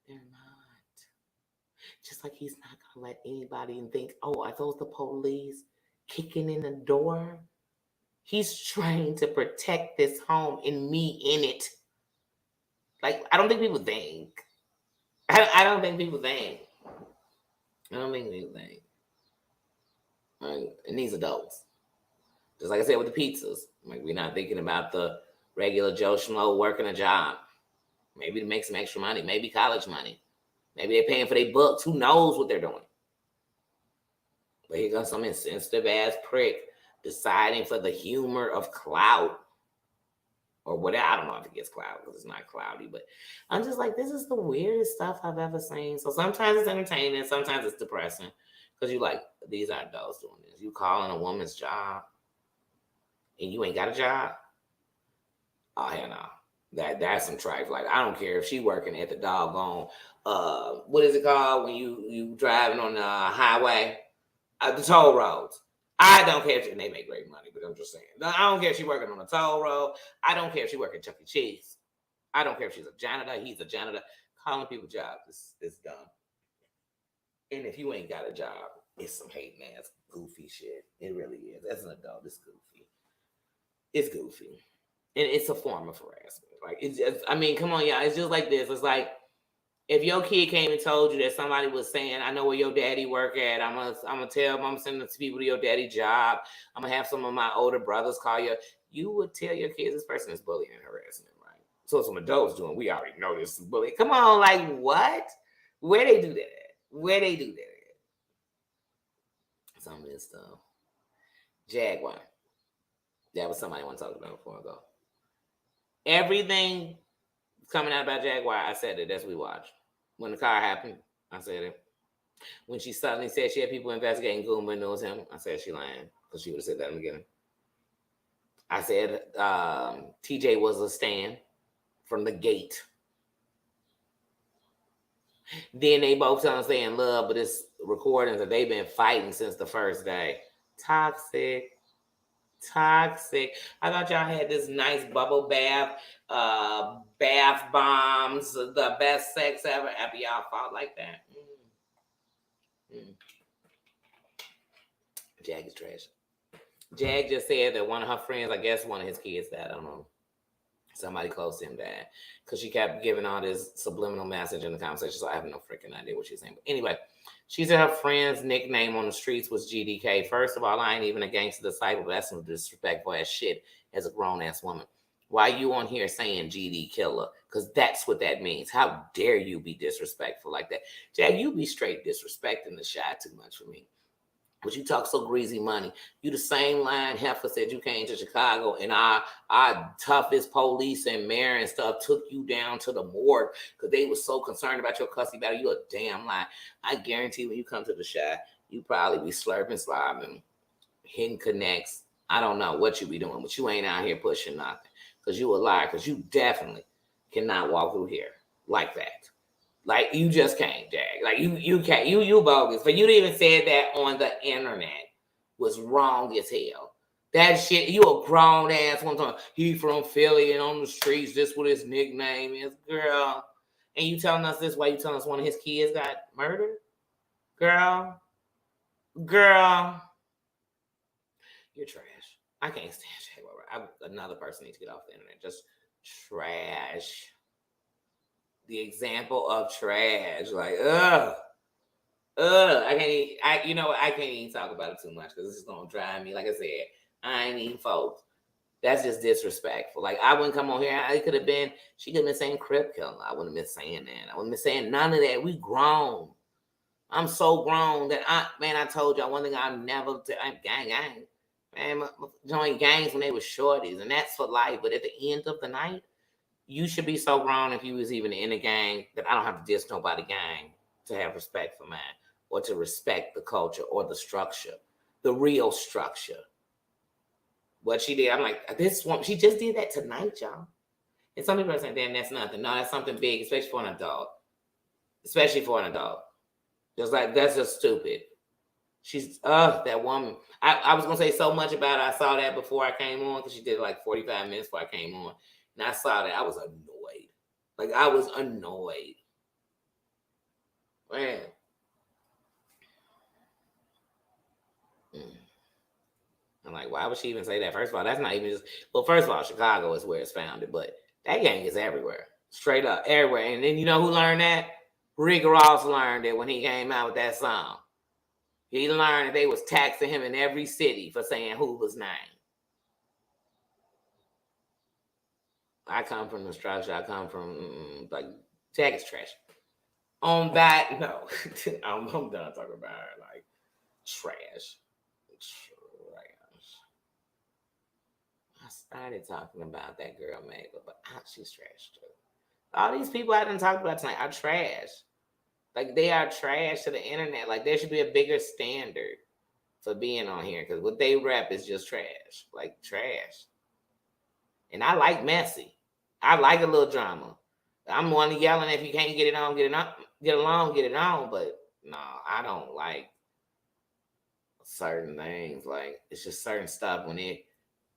They're not. Just like he's not going to let anybody and think, oh, are those the police kicking in the door? He's trying to protect this home and me in it. Like, I don't think people think. I don't think people think. Like, and these adults. Just like I said with the pizzas. Like, we're not thinking about the regular Joe Schmo working a job. Maybe to make some extra money. Maybe college money. Maybe they're paying for their books. Who knows what they're doing? But here comes some insensitive ass prick deciding for the humor of clout. Or whatever. I don't know if it gets cloudy because it's not cloudy, but I'm just like, this is the weirdest stuff I've ever seen. So sometimes it's entertaining, sometimes it's depressing because you like, these are adults doing this. You calling a woman's job and you ain't got a job? Oh, hell no. That's some tripe. Like, I don't care if she working at the doggone, what is it called when you driving on the highway? The toll roads. I don't care if they make great money, but I'm just saying. I don't care if she's working on a toll road. I don't care if she's working at Chuck E. Cheese. I don't care if she's a janitor. He's a janitor. Calling people jobs is dumb. And if you ain't got a job, it's some hating ass goofy shit. It really is. As an adult, it's goofy. It's goofy. And it's a form of harassment. Like, it's just, I mean, come on, y'all. It's just like this. It's like, if your kid came and told you that somebody was saying, I know where your daddy work at, I'm gonna tell him, I'm sending people to your daddy job, I'm gonna have some of my older brothers call you, you would tell your kids this person is bullying and harassing them, right? So some adults doing, we already know this is bullying. Come on, like what? Where they do that at? Where they do that at? Some of this stuff. Jaguar. That was somebody I want to talk about before I go. Everything coming out about Jaguar, I said it as we watched. When the car happened, I said it. When she suddenly said she had people investigating Goomba and knows him, I said she lying because she would have said that in the beginning. I said TJ was a stand from the gate. Then they both tell us they in love, but it's recordings that they've been fighting since the first day. Toxic. I thought y'all had this nice bubble bath, bath bombs, the best sex ever. After y'all fought like that. Jag is trash. Jag just said that one of her friends, I guess one of his kids died. I don't know. Somebody close to him died. Because she kept giving all this subliminal message in the conversation, so I have no freaking idea what she's saying. But anyway, she said her friend's nickname on the streets was GDK. First of all, I ain't even a gangster disciple, but that's some disrespectful ass shit as a grown ass woman. Why you on here saying GD killer? Because that's what that means. How dare you be disrespectful like that? Jag, you be straight disrespecting the Chi too much for me. But you talk so greasy money. You the same line heifer said you came to Chicago and our toughest police and mayor and stuff took you down to the morgue because they were so concerned about your custody battle. You a damn lie. I guarantee when you come to the Chi, you probably be slurping, slobbing, hitting connects. I don't know what you be doing, but you ain't out here pushing nothing because you a liar because you definitely cannot walk through here like that. Like you just can't, Jag. Like you can't. You bogus. For you to even say that on the internet was wrong as hell. That shit. You a grown ass one time. He from Philly and on the streets. This what his nickname is, girl. And you telling us this? Why you telling us one of his kids got murdered, girl? Girl, you're trash. I can't stand Jag. Another person needs to get off the internet. Just trash. The example of trash, like I can't. I can't even talk about it too much because this is gonna drive me. Like I said, I ain't even folks. That's just disrespectful. Like I wouldn't come on here. I could have been. She could have been saying crip killer. I wouldn't have been saying that. I wouldn't have been saying none of that. We grown. I'm so grown that I told y'all one thing. I'm gang. Man, joined gangs when they were shorties, and that's for life. But at the end of the night, you should be so grown if you was even in a gang that I don't have to diss nobody gang to have respect for mine or to respect the culture or the structure, the real structure. What she did, I'm like, this one, she just did that tonight, y'all. And some people are saying, damn, that's nothing. No, that's something big, especially for an adult. Especially for an adult. Just like, that's just stupid. She's, that woman. I was going to say so much about it. I saw that before I came on because she did like 45 minutes before I came on. And I saw that. I was annoyed. Like, I was annoyed. Man. I'm like, why would she even say that? First of all, that's not even just... Well, first of all, Chicago is where it's founded. But that gang is everywhere. Straight up, everywhere. And then you know who learned that? Rick Ross learned it when he came out with that song. He learned that they was taxing him in every city for saying Hoover's name. I come from the structure. I come from like Jag is trash. On that, no, I'm done talking about her. Like trash. I started talking about that girl Mabel, but she's trash too. All these people I didn't talk about tonight are trash. Like they are trash to the internet. Like there should be a bigger standard for being on here because what they rep is just trash. Like trash. And I like messy. I like a little drama. I'm one yelling if you can't get it on, get it on. But no, I don't like certain things. Like it's just certain stuff when it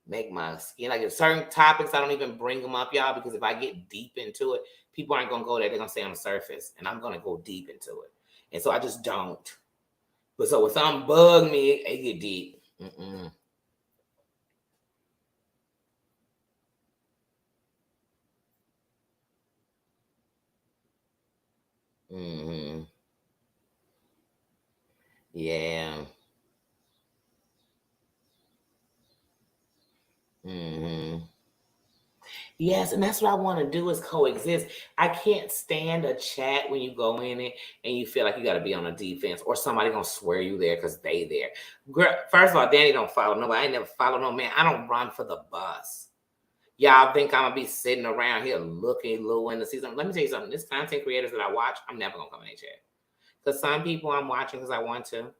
make my skin like certain topics. I don't even bring them up, y'all, because if I get deep into it, people aren't gonna go there. They're gonna stay on the surface, and I'm gonna go deep into it. And so I just don't. But so when something bug me, it get deep. Yeah. Yes, and that's what I want to do is coexist. I can't stand a chat when you go in it and you feel like you got to be on a defense or somebody gonna swear you there because they there. Girl, first of all, Danny don't follow nobody. I ain't never follow no man. I don't run for the bus. Y'all think I'm gonna be sitting around here looking low in the season? Let me tell you something. This content creators that I watch, I'm never gonna come in their chat. Because some people I'm watching because I want to.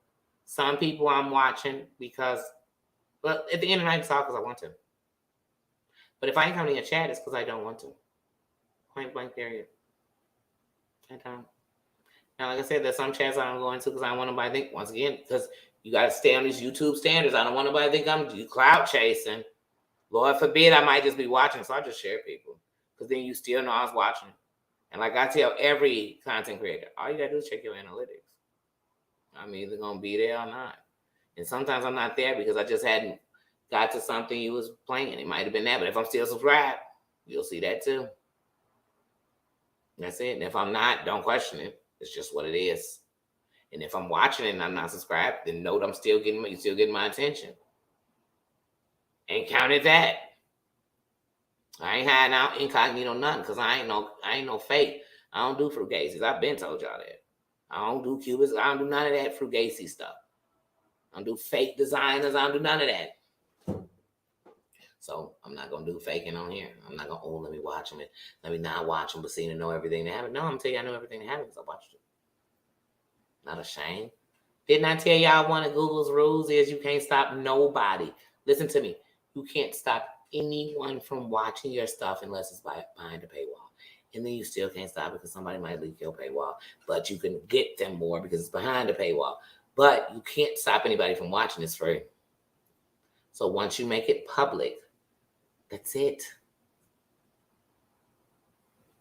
Some people I'm watching because, well, at the end of the night, it's all because I want to. But if I ain't coming in your chat, it's because I don't want to. Point blank period. I don't. Now, like I said, there's some chats I don't go into because I don't want nobody to think, once again, because you got to stay on these YouTube standards. I don't want nobody to think I'm clout chasing. Lord forbid I might just be watching, so I just share people. Because then you still know I was watching. And like I tell every content creator, all you got to do is check your analytics. I'm either going to be there or not. And sometimes I'm not there because I just hadn't got to something you was playing. It might have been that, but if I'm still subscribed, you'll see that too. That's it. And if I'm not, don't question it. It's just what it is. And if I'm watching it and I'm not subscribed, then note you're still getting my attention. Ain't counted that. I ain't hiding out incognito nothing because I ain't no fake. I don't do frugaces. I've been told y'all that. I don't do Cubans. I don't do none of that frugacy stuff. I don't do fake designers. I don't do none of that. So I'm not gonna do faking on here. I'm not gonna let me watch them. Let me not watch them, but seem to know everything that happened. No, I'm gonna tell you I know everything that happened because I watched it. Not ashamed. Didn't I tell y'all one of Google's rules is you can't stop nobody? Listen to me. You can't stop anyone from watching your stuff unless it's behind a paywall. And then you still can't stop it because somebody might leak your paywall. But you can get them more because it's behind the paywall. But you can't stop anybody from watching. It's free. So once you make it public, that's it.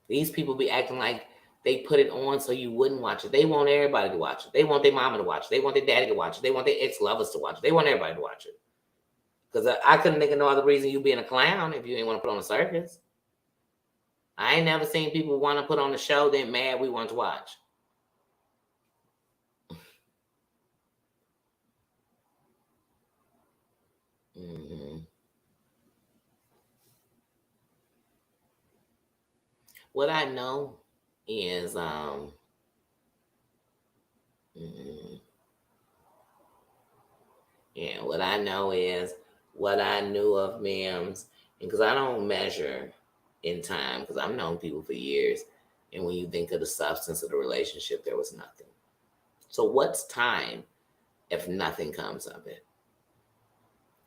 These people be acting like they put it on so you wouldn't watch it. They want everybody to watch it. They want their mama to watch it. They want their daddy to watch it. They want their ex-lovers to watch it. They want everybody to watch it. Because I couldn't think of no other reason you being a clown if you didn't want to put on a circus. I ain't never seen people want to put on a show then mad we want to watch. Mm-hmm. What I know is yeah, what I know is what I knew of Mims, and because I don't measure in time, because I've known people for years, and when you think of the substance of the relationship, there was nothing. So what's time if nothing comes of it?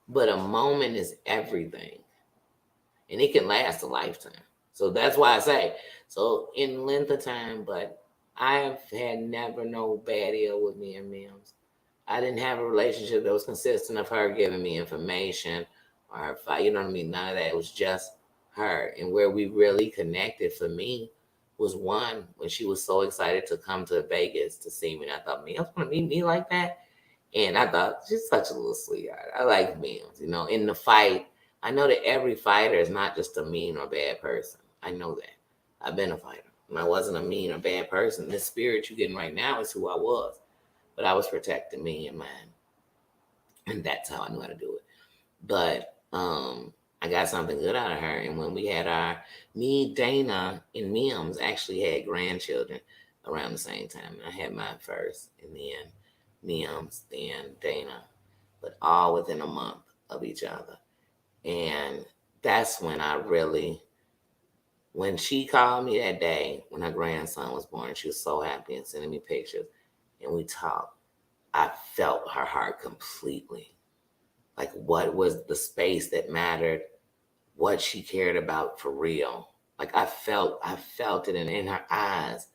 But a moment is everything, and it can last a lifetime. So that's why I say, so in length of time, but I've had never no bad deal with me and Mims. I didn't have a relationship that was consistent of her giving me information or her fight. You know what I mean? None of that. It was just her. And where we really connected for me was one when she was so excited to come to Vegas to see me. I thought, Mims want to meet me like that? And I thought, she's such a little sweetheart. I like Mims. You know, in the fight, I know that every fighter is not just a mean or bad person. I know that. I've been a fighter. And I wasn't a mean or bad person. This spirit you're getting right now is who I was. But I was protecting me and mine. And that's how I knew how to do it. But I got something good out of her. And when we had me, Dana, and Mims actually had grandchildren around the same time. I had mine first, and then Mims, then Dana, but all within a month of each other. And that's when when she called me that day, when her grandson was born, she was so happy and sending me pictures, and we talked. I felt her heart completely. Like what was the space that mattered, what she cared about for real. Like I felt it in her eyes.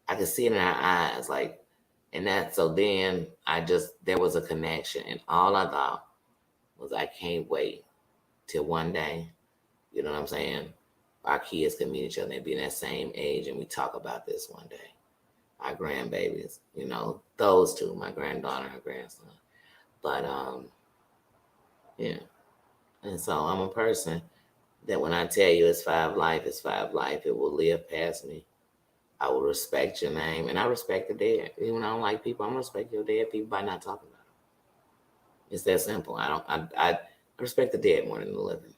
I could see it in her eyes. Like, and that, so then there was a connection. And all I thought was, I can't wait till one day, you know what I'm saying? Our kids can meet each other and be in that same age. And we talk about this one day. Our grandbabies, you know, those two, my granddaughter and her grandson. But yeah. And so I'm a person that when I tell you it's 5 life, it's 5 life. It will live past me. I will respect your name, and I respect the dead. Even when I don't like people, I'm gonna respect your dead people by not talking about them. It's that simple. I respect the dead more than the living.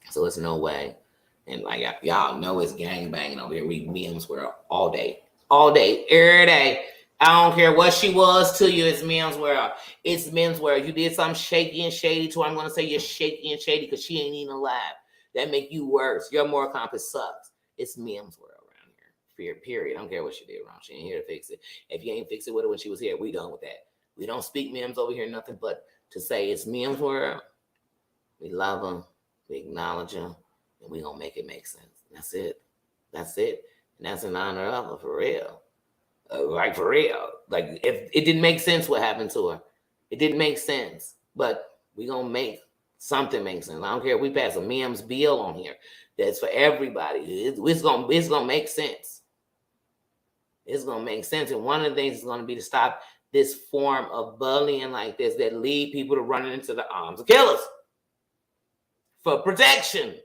So it's no way. And like y'all know it's gang banging over here. We Mims World all day, every day. I don't care what she was to you. It's Mims World. It's Mims World. You did something shaky and shady to her. I'm gonna say you're shaky and shady because she ain't even alive. That make you worse. Your moral compass sucks. It's Mims World around here. Period. I don't care what she did wrong. She ain't here to fix it. If you ain't fix it with her when she was here, we done with that. We don't speak Mims over here, nothing but to say it's Mims World. We love them. We acknowledge them. And we gonna make it make sense. That's it. That's it. And that's in honor of her, for real. Like for real. Like if it didn't make sense what happened to her. It didn't make sense. But we gonna make something make sense. I don't care if we pass a Mims bill on here. That's for everybody. It's gonna make sense. It's gonna make sense. And one of the things is gonna be to stop this form of bullying like this that lead people to running into the arms of killers for protection.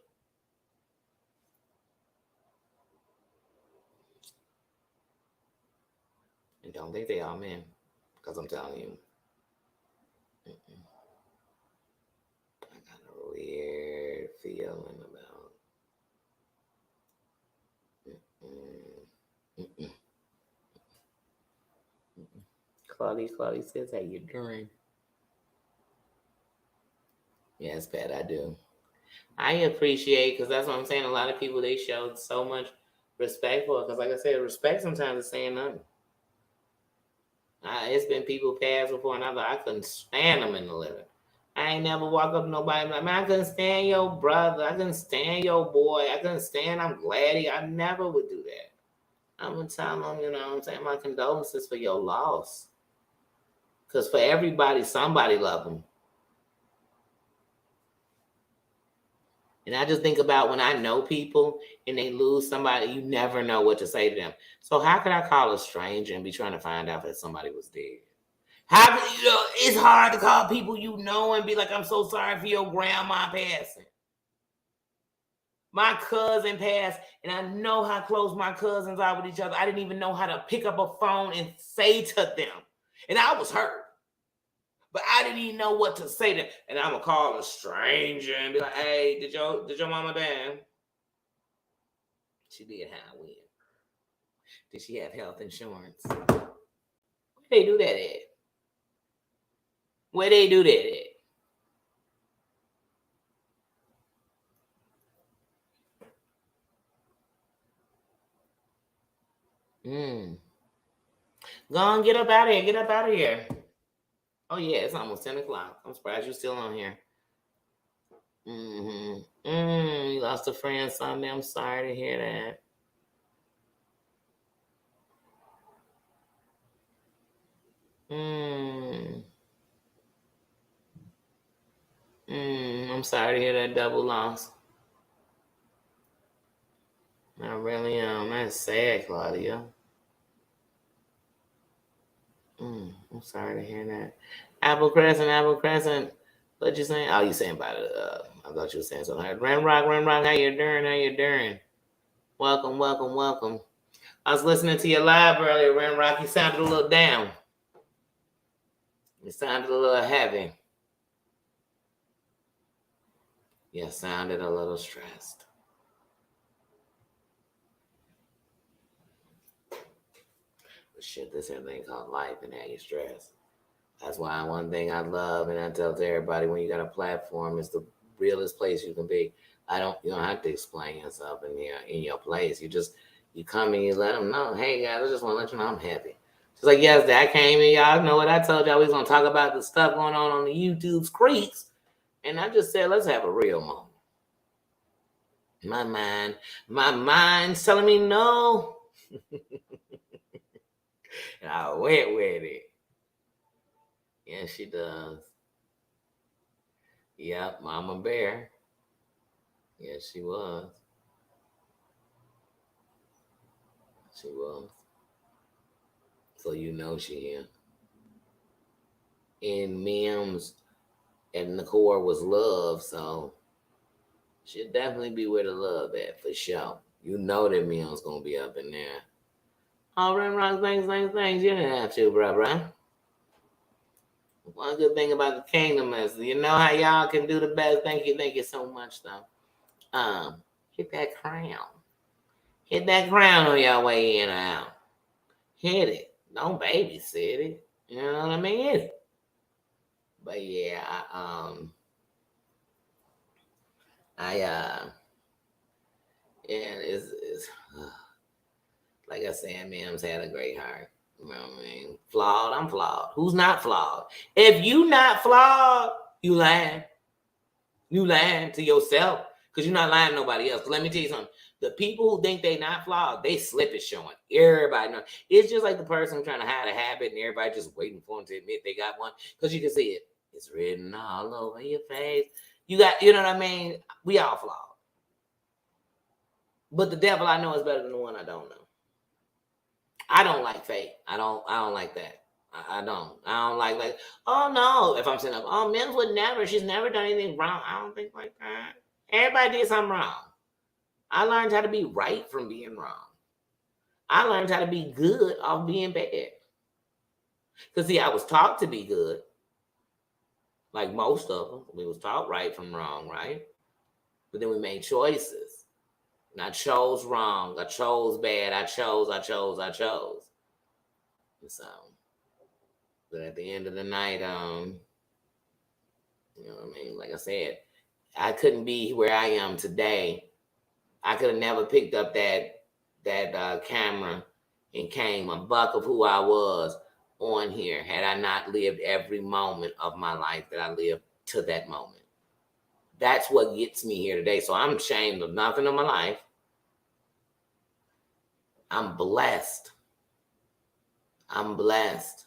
And don't think they all men, because I'm telling you, I got a weird feeling about. Claudia says, "Hey, you're doing." Yes, Pat, I do. I appreciate, because that's what I'm saying. A lot of people, they showed so much respect for it, because, like I said, respect sometimes is saying nothing. It's been people passed before, and I couldn't stand them in the living. I ain't never walk up to nobody like, man, I couldn't stand your brother. I couldn't stand your boy. I couldn't stand. I'm glad I never would do that. I'm gonna tell them, you know what I'm saying, my condolences for your loss. Because for everybody, somebody love them. And I just think about when I know people and they lose somebody, you never know what to say to them. So how could I call a stranger and be trying to find out if somebody was dead? How it's hard to call people you know and be like, I'm so sorry for your grandma passing. My cousin passed, and I know how close my cousins are with each other. I didn't even know how to pick up a phone and say to them. And I was hurt. But I didn't even know what to say to them. And I'm gonna call a stranger and be like, hey, did your mama die? She did how win. Did she have health insurance? Where they do that at? Where they do that at? Go on, get up out of here. Get up out of here. Oh, yeah, it's almost 10 o'clock. I'm surprised you're still on here. You lost a friend Sunday. I'm sorry to hear that. I'm sorry to hear that double loss. I really am. That's sad, Claudia. I'm sorry to hear that. Apple Crescent. What you saying? Oh, you saying about it? I thought you were saying something. Renrock, how you doing? Welcome. I was listening to your live earlier, Renrock. You sounded a little down. You sounded a little heavy. You sounded a little stressed. But shit, this here thing called life, and now you're stressed. That's why one thing I love, and I tell to everybody, when you got a platform, it's the realest place you can be. You don't have to explain yourself in your place. You come and you let them know, hey guys, I just want to let you know I'm happy. Just like yesterday, I came in, y'all know what I told y'all, we was gonna talk about the stuff going on the YouTube streets, and I just said, let's have a real moment. My mind's telling me no, and I went with it. Yeah, she does. Yep, Mama Bear. Yes, she was. She was. So you know she is. And Mims and the core was love, so she'll definitely be where the love at for sure. You know that Mims gonna be up in there. All right, Rock, thanks. You didn't have to, bro. One good thing about the kingdom is you know how y'all can do the best. Thank you so much though. Hit that crown. Hit that crown on your way in or out. Hit it. Don't babysit it. You know what I mean? Hit it. But yeah, it's like I said, Mims had a great heart. You know what I mean? Flawed, I'm flawed. Who's not flawed? If you not flawed, you lying. You lying to yourself because you're not lying to nobody else. Let me tell you something. The people who think they not flawed, they slip is showing. Everybody knows. It's just like the person trying to hide a habit and everybody just waiting for them to admit they got one because you can see it. It's written all over your face. You know what I mean? We all flawed. But the devil I know is better than the one I don't know. I don't like fake. I don't like that. I don't. I don't like, oh no. If I'm saying, like, oh, Mims would never, she's never done anything wrong. I don't think like that. Everybody did something wrong. I learned how to be right from being wrong. I learned how to be good off being bad. Because, see, I was taught to be good. Like most of them. We was taught right from wrong, right? But then we made choices. And I chose wrong. I chose bad. I chose. And so, but at the end of the night, you know what I mean? Like I said, I couldn't be where I am today. I could have never picked up that camera and came a buck of who I was on here had I not lived every moment of my life that I lived to that moment. That's what gets me here today. So I'm ashamed of nothing in my life. I'm blessed. I'm blessed.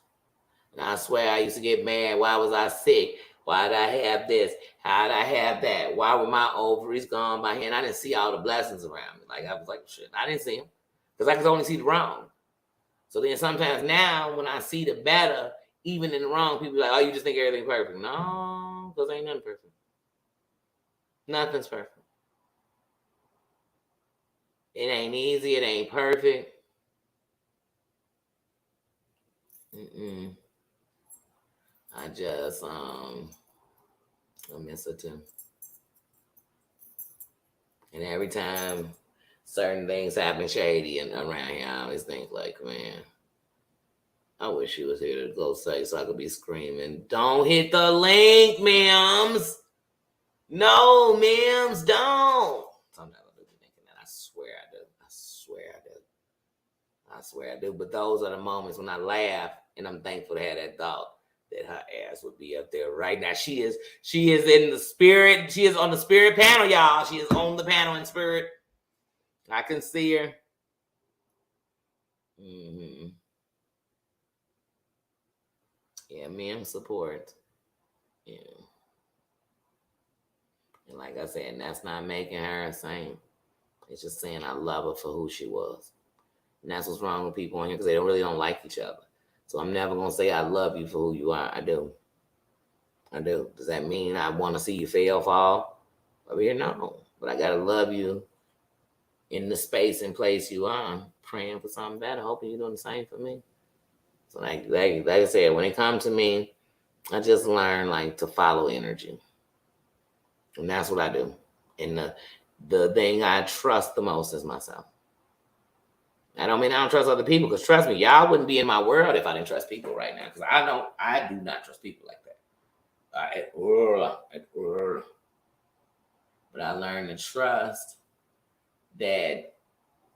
And I swear I used to get mad. Why was I sick? Why did I have this? How did I have that? Why were my ovaries gone by hand? I didn't see all the blessings around me. Like, I was like, shit, I didn't see them. Because I could only see the wrong. So then sometimes now when I see the better, even in the wrong, people be like, oh, you just think everything's perfect. No, because ain't nothing perfect. Nothing's perfect. It ain't easy. It ain't perfect. I just, I miss her too. And every time certain things happen shady and around here, I always think like, man, I wish she was here to go say so I could be screaming, don't hit the link, Mims. No, Mims, don't. Sometimes I do be thinking that. I swear I do. I swear I do. But those are the moments when I laugh and I'm thankful to have that thought that her ass would be up there right now. She is in the spirit. She is on the spirit panel, y'all. She is on the panel in spirit. I can see her. Yeah, Mims support. Yeah. And like I said, that's not making her a saint. It's just saying I love her for who she was. And that's what's wrong with people on here because they really don't like each other. So I'm never going to say I love you for who you are. I do. Does that mean I want to see you fail, fall? Over here, no. But I got to love you in the space and place you are. I'm praying for something better, hoping you're doing the same for me. So like I said, when it comes to me, I just learn like to follow energy. And that's what I do. And the thing I trust the most is myself. I don't mean I don't trust other people, because trust me, y'all wouldn't be in my world if I didn't trust people right now. Because I know I do not trust people like that. But I learned to trust that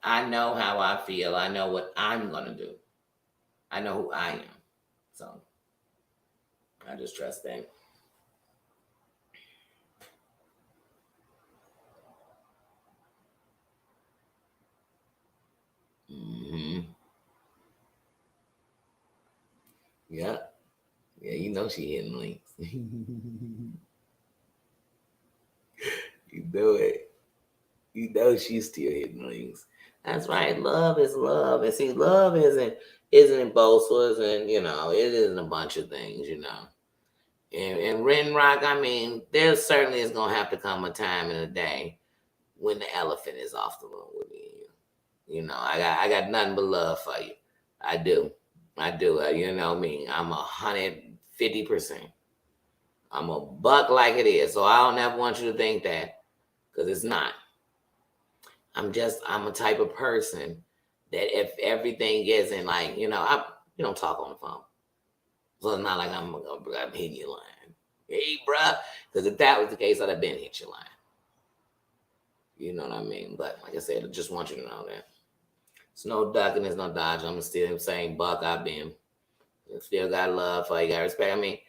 I know how I feel. I know what I'm going to do. I know who I am. So I just trust that. Yeah. Yeah, you know she hitting links. You know it. You know she's still hitting links. That's right. Love is love. And see, love isn't boastful, isn't, it isn't a bunch of things, And Ren Rock, I mean, there certainly is gonna have to come a time in a day when the elephant is off the room with me. I got nothing but love for you. I do. You know me. I'm 150%. I'm a buck like it is. So I don't ever want you to think that, because it's not. I'm a type of person that if everything isn't like, you don't talk on the phone. So it's not like I'm hitting your line. Hey, bruh. Because if that was the case, I'd have been hit your line. You know what I mean? But like I said, I just want you to know that. It's no ducking, there's no dodging. I'm still the same buck I've been. Still got love for you, got respect. I mean,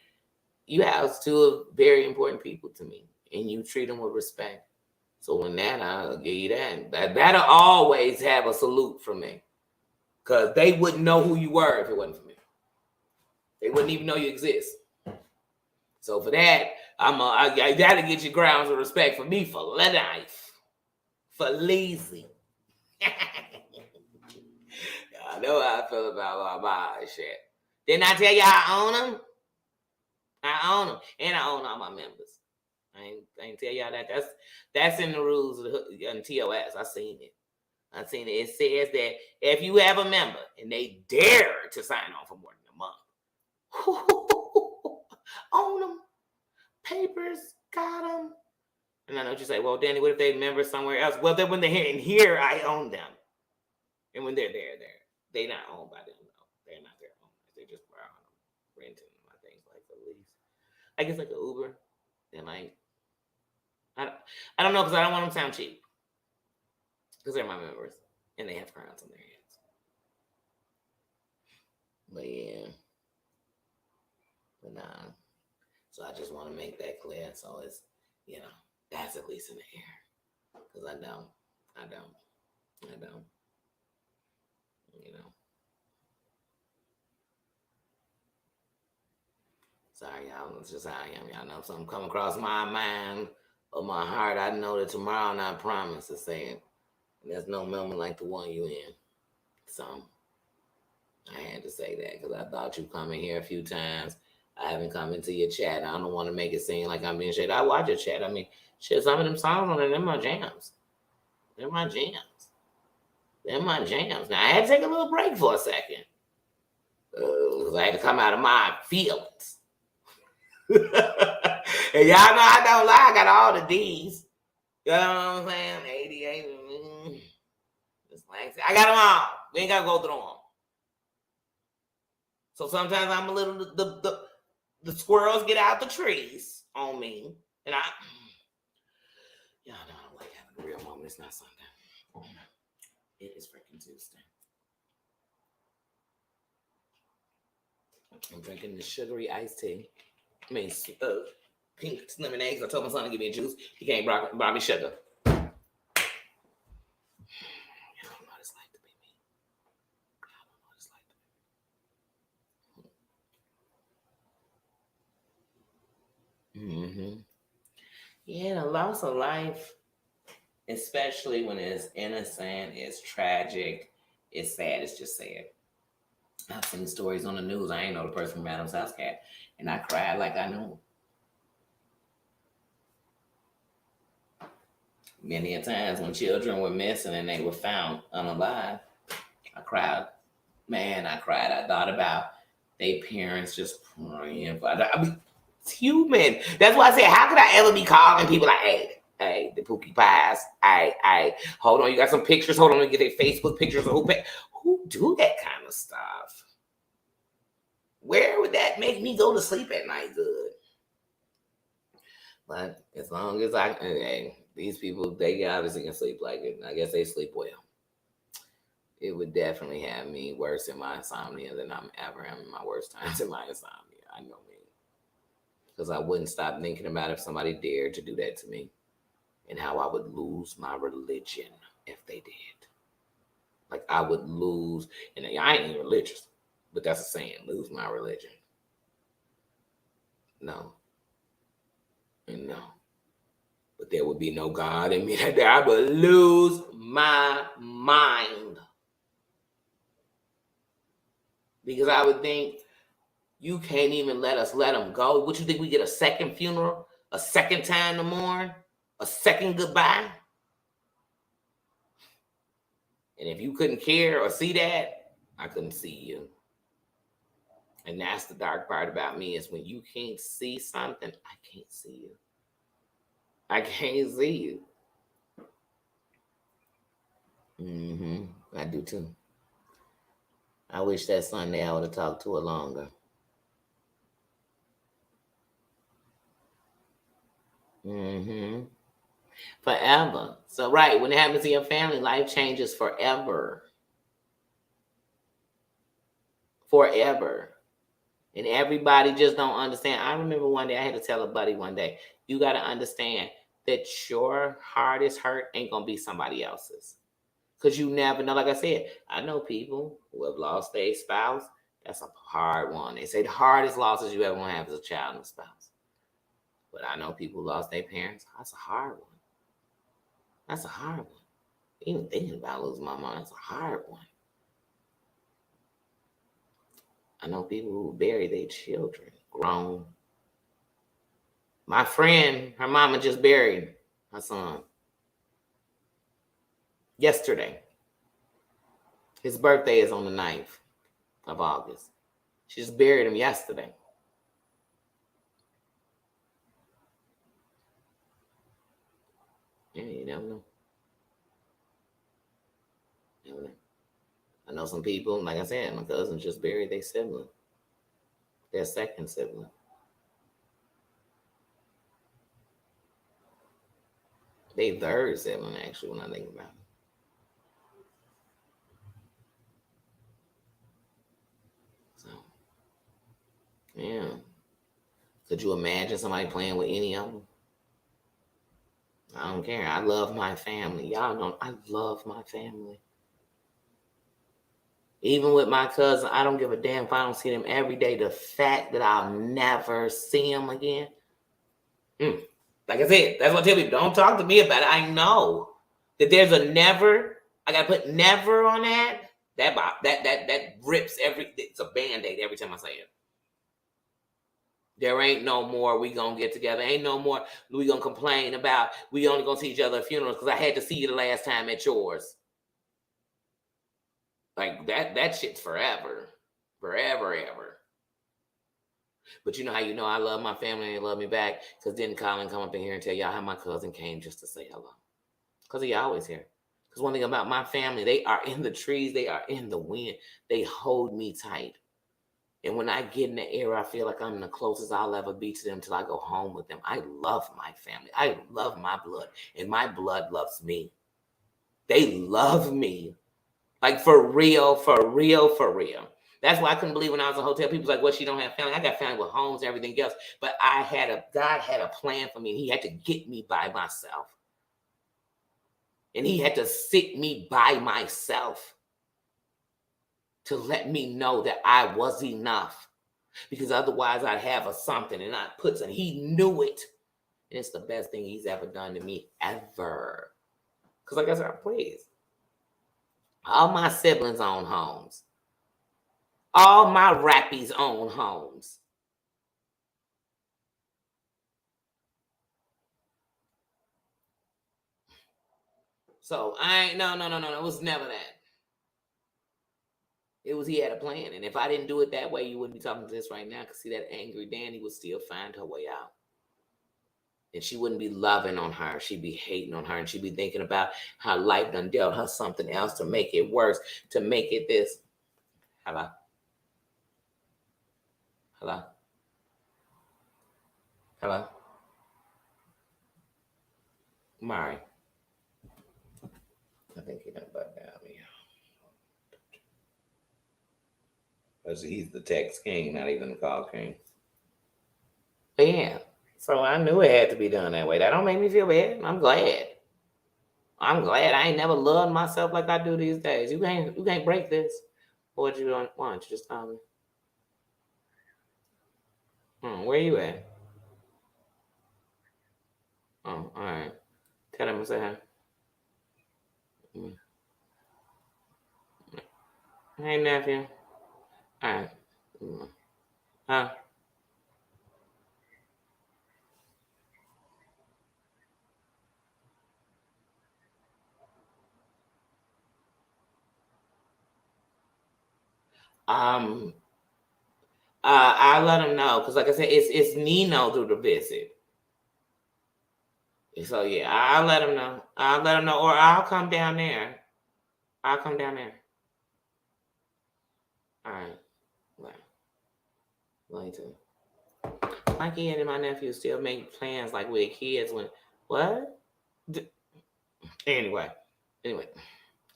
you have two very important people to me, and you treat them with respect. So when that, I'll give you that. That'll always have a salute from me, because they wouldn't know who you were if it wasn't for me. They wouldn't even know you exist. So for that, I gotta get your grounds of respect for me for life, for lazy. I know how I feel about my shit. Didn't I tell you I own them? I own them, and I own all my members. I ain't tell y'all that. That's in the rules of the TOS. I seen it. It says that if you have a member and they dare to sign on for more than a month, own them, papers, got them. And I know what you say. Well, Danny, what if they member somewhere else? Well, then when they're here, and here I own them, and when they're there, they're not owned by them. No, they're not their own. They're just renting my things like a lease. I guess like an Uber. Then like, I don't know because I don't want them to sound cheap. Because they're my members and they have crowns on their heads. But yeah. But nah. So I just want to make that clear. So it's, that's at least in the air. Because I don't. Sorry, y'all. It's just how I am. Y'all know if something come across my mind or my heart, I know that tomorrow not promise to say it. There's no moment like the one you in. So I had to say that because I thought you come in here a few times. I haven't come into your chat. I don't want to make it seem like I'm being shady. I watch your chat. I mean, shit, some of them songs on there, they're my jams. They're my jams. Now, I had to take a little break for a second. Because I had to come out of my feelings. And y'all know I don't lie. I got all the D's. You know what I'm saying? 88. I got them all. We ain't got to go through them. So sometimes I'm a little, the squirrels get out the trees on me. And y'all know I don't like having a real moment. It's not Sunday. It is freaking Tuesday. I'm drinking the sugary iced tea. I mean, pink lemonade. I told my son to give me a juice. He can't buy me sugar. I don't know what it's like to be me. I don't know what it's like to be me. Yeah, the loss of life, especially when it's innocent, it's tragic, it's sad, it's just sad. I've seen stories on the news. I ain't know the person from Adam's House Cat, and I cried like I knew him. Many a times when children were missing and they were found unalive, I cried. Man, I cried. I thought about their parents just praying for. I mean, it's human. That's why I say, how could I ever be calling people like, hey, the Pookie Pies. Hold on, you got some pictures. Hold on, let me get their Facebook pictures of who do that kind of stuff. Where would that make me go to sleep at night good? But as long as these people, they obviously can sleep like it. I guess they sleep well. It would definitely have me worse in my insomnia than I'm ever having my worst times in my insomnia. I know me. Because I wouldn't stop thinking about if somebody dared to do that to me and how I would lose my religion if they did. Like I would lose, and I ain't even religious, but that's a saying, lose my religion. No. And no. But there would be no God in me that I would lose my mind. Because I would think, you can't even let them go. What you think, we get a second funeral? A second time to mourn? A second goodbye? And if you couldn't care or see that, I couldn't see you. And that's the dark part about me, is when you can't see something, I can't see you. I can't see you. I do too. I wish that Sunday I would have talked to her longer. Forever. So, right, when it happens in your family, life changes forever. Forever. And everybody just don't understand. I remember one day I had to tell a buddy one day, you got to understand that your hardest hurt ain't going to be somebody else's. Because you never know. Like I said, I know people who have lost their spouse. That's a hard one. They say the hardest losses you ever want to have is a child and a spouse. But I know people who lost their parents. That's a hard one. That's a hard one. Even thinking about losing my mom, that's a hard one. I know people who bury their children, grown. My friend, her mama just buried her son yesterday. His birthday is on the 9th of August. She just buried him yesterday. Yeah, you never know. Never know. I know some people, like I said, my cousin just buried their sibling, their second sibling. They third sibling, actually, when I think about it. So, yeah. Could you imagine somebody playing with any of them? I don't care. I love my family. Y'all know I love my family. Even with my cousin, I don't give a damn if I don't see them every day. The fact that I'll never see them again. Like I said, that's what I tell people. Don't talk to me about it. I know that there's a never. I gotta put never on that. That rips every. It's a band-aid every time I say it. There ain't no more we gonna get together. Ain't no more we gonna complain about we only gonna see each other at funerals because I had to see you the last time at yours. Like that shit's forever. Forever, ever. But you know how you know I love my family and they love me back? Because didn't Colin come up in here and tell y'all how my cousin came just to say hello? Because he always here. Because one thing about my family, they are in the trees, they are in the wind. They hold me tight. And when I get in the air, I feel like I'm the closest I'll ever be to them till I go home with them. I love my family. I love my blood. And my blood loves me. They love me. Like for real, for real, for real. That's why I couldn't believe when I was in a hotel. People was like, well, she don't have family. I got family with homes and everything else. But God had a plan for me. And he had to get me by myself. And he had to sit me by myself to let me know that I was enough. Because otherwise I'd have a something and I'd put something. He knew it. And it's the best thing he's ever done to me, ever. Because like I said, please. All my siblings own homes. All my rappies own homes. So I ain't, no. It was never that. It was he had a plan. And if I didn't do it that way, you wouldn't be talking to this right now. Because see, that angry Danny would still find her way out. And she wouldn't be loving on her. She'd be hating on her. And she'd be thinking about how life done dealt her something else to make it worse, to make it this. Hello? Hello? Hello? Mari. I think he done butt down me. He's the text king, not even the call king. But yeah. So I knew it had to be done that way. That don't make me feel bad. I'm glad. I'm glad I ain't never loved myself like I do these days. You can't break this. What you want? Why don't you just tell me? Where you at? Oh, all right. Tell him to say hi. Mm. Hey, nephew. All right. Huh? Um, I let him know because, like I said, it's Nino through the visit. So yeah, I'll let him know. I'll let him know, or I'll come down there. I'll come down there. All right. Well, later. My kid and my nephew still make plans like with kids when what? Anyway,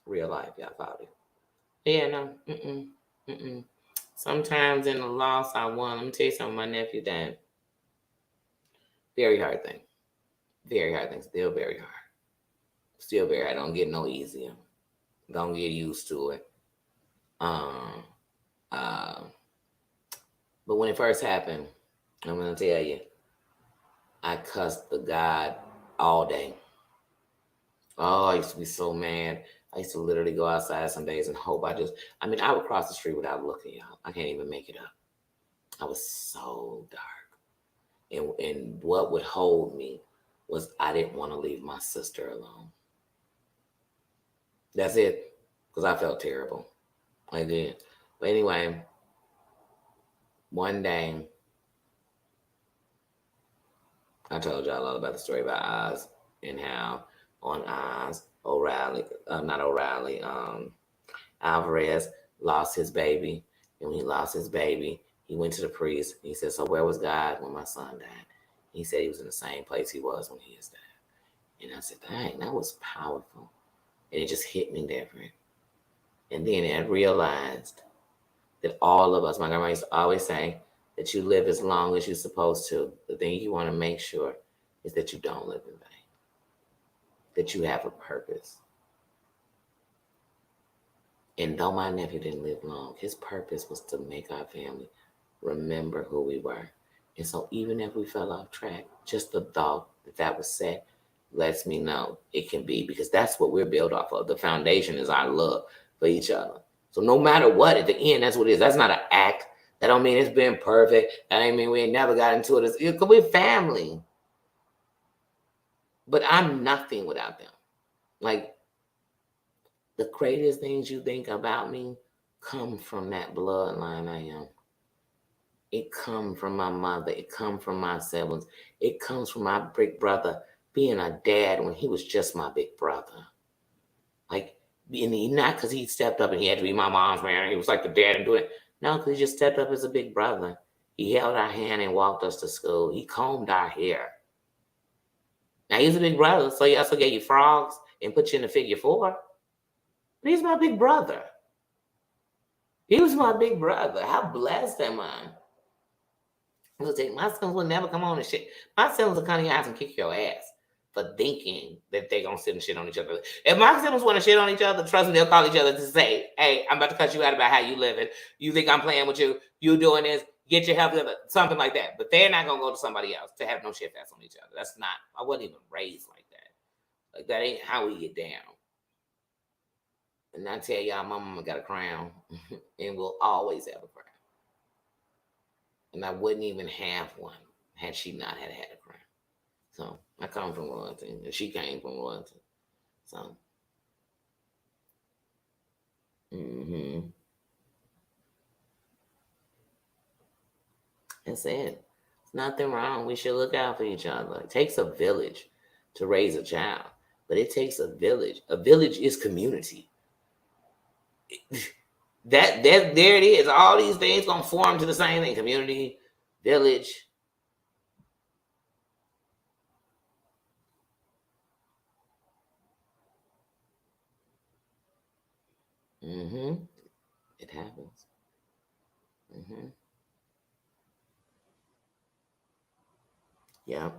real life, y'all thought it. Yeah, no, Sometimes in the loss I won. Let me tell you something. My nephew died. Very hard thing. Very hard thing. Still very hard. Still very hard. Don't get no easier. Don't get used to it. Um, uh, but when it first happened, I'm gonna tell you, I cussed the God all day. Oh, I used to be so mad. I used to literally go outside some days and hope I would cross the street without looking, y'all. I can't even make it up. I was so dark. And what would hold me was I didn't want to leave my sister alone. That's it. Because I felt terrible. I did. But anyway, one day, I told y'all all about the story about Oz and how on Oz, Alvarez lost his baby. And when he lost his baby, he went to the priest. And he said, so where was God when my son died? He said he was in the same place he was when he died. And I said, dang, that was powerful. And it just hit me different. And then I realized that all of us, my grandma used to always say that you live as long as you're supposed to. The thing you want to make sure is that you don't live in vain, that you have a purpose. And though my nephew didn't live long, his purpose was to make our family remember who we were. And so even if we fell off track, just the thought that was said lets me know it can be, because that's what we're built off of. The foundation is our love for each other. So no matter what, at the end, that's what it is. That's not an act. That don't mean it's been perfect. That ain't mean we ain't never got into it. Because we're family. But I'm nothing without them. Like, the greatest things you think about me come from that bloodline I am. It comes from my mother. It comes from my siblings. It comes from my big brother being a dad when he was just my big brother. Like, not because he stepped up and he had to be my mom's man. He was like the dad and doing it. No, because he just stepped up as a big brother. He held our hand and walked us to school. He combed our hair. Now, he's a big brother, so he also gave you frogs and put you in the figure 4. But he's my big brother. He was my big brother. How blessed am I? My siblings will never come on and shit. My siblings will come to your house and kick your ass for thinking that they're going to sit and shit on each other. If my siblings want to shit on each other, trust me, they'll call each other to say, hey, I'm about to cut you out about how you living. You think I'm playing with you? You doing this? Get your help, something like that. But they're not going to go to somebody else to have no shit fast on each other. That's not, I wasn't even raised like that. Like, that ain't how we get down. And I tell y'all, my mama got a crown and will always have a crown. And I wouldn't even have one had she not had a crown. So I come from royalty, and she came from royalty. So, that's it. There's nothing wrong. We should look out for each other. It takes a village to raise a child, but it takes a village. A village is community. There it is. All these things gonna form to the same thing: community, village. It happens. Yeah.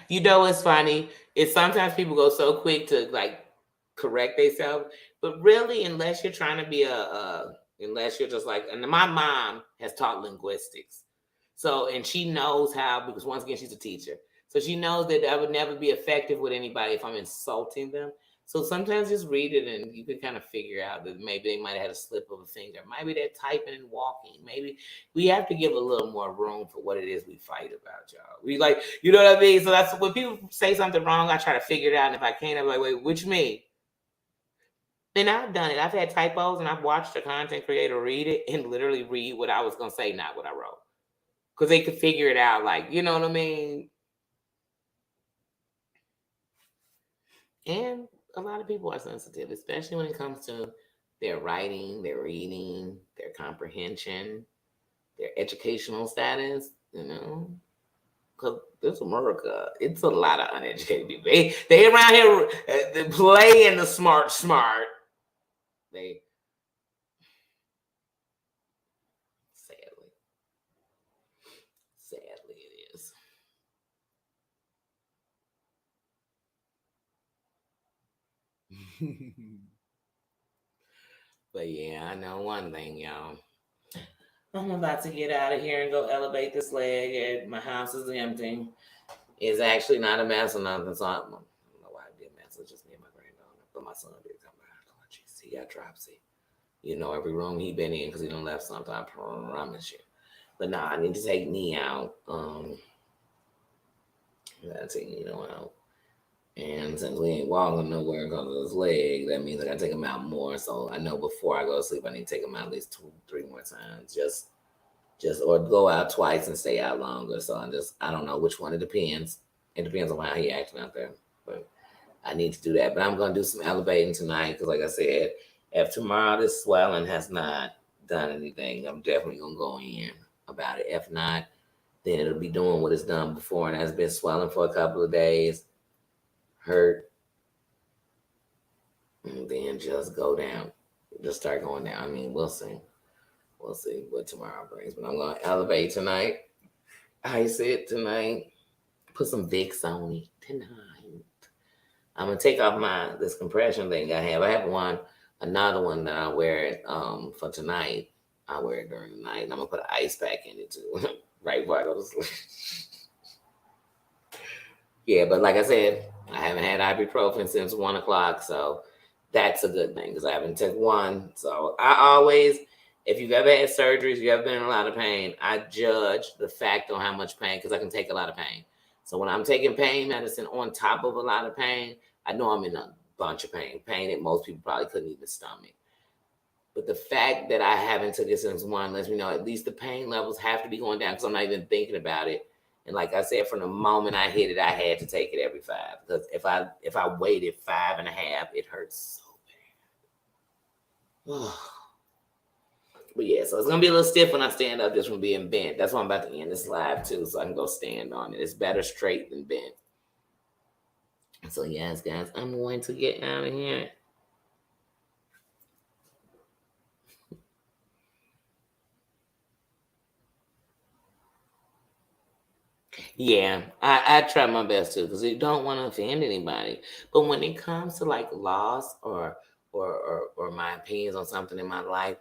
You know what's funny? It's sometimes people go so quick to like correct themselves, but really, unless you're trying to be unless you're just like, and my mom has taught linguistics, so, and she knows how, because once again, she's a teacher, so she knows that I would never be effective with anybody if I'm insulting them. So sometimes just read it and you can kind of figure out that maybe they might have had a slip of a finger. Maybe they're typing and walking. Maybe we have to give a little more room for what it is we fight about, y'all. We like, you know what I mean? So that's when people say something wrong, I try to figure it out. And if I can't, I'm like, wait, which me? Then I've done it. I've had typos and I've watched a content creator read it and literally read what I was going to say, not what I wrote. Because they could figure it out. Like, you know what I mean? And a lot of people are sensitive, especially when it comes to their writing, their reading, their comprehension, their educational status, you know. Because this America, it's a lot of uneducated people. They around here they playing the smart. They sadly it is. But yeah, I know one thing, y'all. I'm about to get out of here and go elevate this leg. And my house is empty. It's actually not a mess or nothing. So was just me and my granddaughter. But my son did come by. Oh, geez, he got dropsy. You know, every room he been in because he done left something. I promise you. But nah, I need to take me out. I gotta take Nino out. And since we ain't walking nowhere because of his leg, that means I gotta take him out more. So I know before I go to sleep, I need to take him out at least 2, 3 more times. Just or go out twice and stay out longer. So I don't know which one. It depends. It depends on how he acting out there. But I need to do that. But I'm gonna do some elevating tonight because, like I said, if tomorrow this swelling has not done anything, I'm definitely gonna go in about it. If not, then it'll be doing what it's done before, and has been swelling for a couple of days, hurt, and then just go down. Just start going down. I mean, we'll see. We'll see what tomorrow brings. But I'm gonna elevate tonight, ice it tonight, put some Vicks on it tonight. I'm gonna take off this compression thing I have. I have another one that I wear for tonight. I wear it during the night, and I'm gonna put an ice pack in it too, right before I go to sleep. Yeah, but like I said, I haven't had ibuprofen since 1:00, so that's a good thing because I haven't taken one. So I always, if you've ever had surgeries, you ever been in a lot of pain, I judge the fact on how much pain because I can take a lot of pain. So when I'm taking pain medicine on top of a lot of pain, I know I'm in a bunch of pain that most people probably couldn't even stomach. But the fact that I haven't took it since 1 lets me know at least the pain levels have to be going down because I'm not even thinking about it. And like I said, from the moment I hit it, I had to take it every 5 because if I waited 5.5, it hurts so bad. But yeah, so it's gonna be a little stiff when I stand up just from being bent. That's why I'm about to end this live too, so I can go stand on it. It's better straight than bent. So yes, guys, I'm going to get out of here. Yeah, I try my best to because you don't want to offend anybody. But when it comes to like loss or my opinions on something in my life,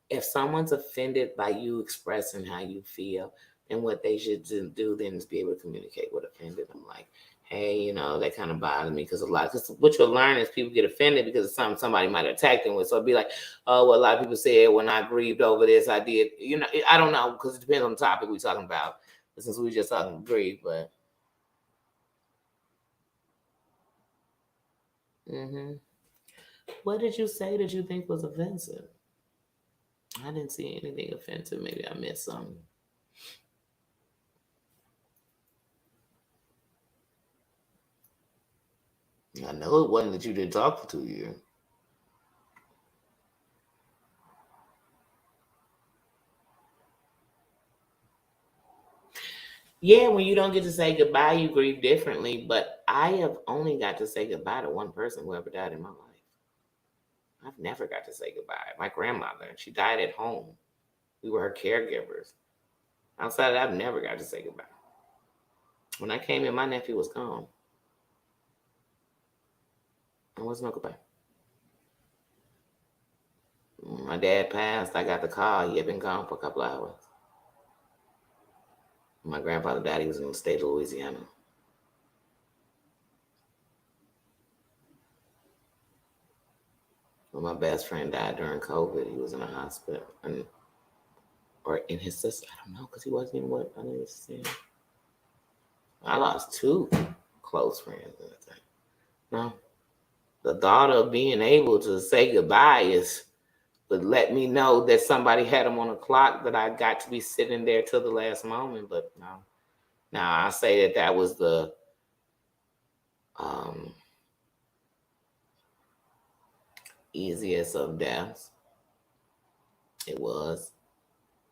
if someone's offended by you expressing how you feel, then what they should do then is be able to communicate what offended them. Like, hey, that kind of bothers me because what you'll learn is people get offended because of something somebody might have attacked them with. So it'd be like, oh, well, a lot of people said when I grieved over this, I did. I don't know because it depends on the topic we're talking about. Since we were just talking grief, but what did you say that you think was offensive? I didn't see anything offensive. Maybe I missed something. I know it wasn't that you didn't talk for 2 years. Yeah, when you don't get to say goodbye, you grieve differently. But I have only got to say goodbye to one person who ever died in my life. I've never got to say goodbye. My grandmother, she died at home. We were her caregivers. Outside of that, I've never got to say goodbye. When I came in, my nephew was gone. There was no goodbye. When my dad passed, I got the call. He had been gone for a couple of hours. My grandfather died. He was in the state of Louisiana. When my best friend died during COVID, he was in a hospital or in his sister. I don't know because he wasn't even what I understand. I lost 2 close friends. No, the thought of being able to say goodbye would let me know that somebody had them on a clock that I got to be sitting there till the last moment. But no. Now I say that was the easiest of deaths. It was,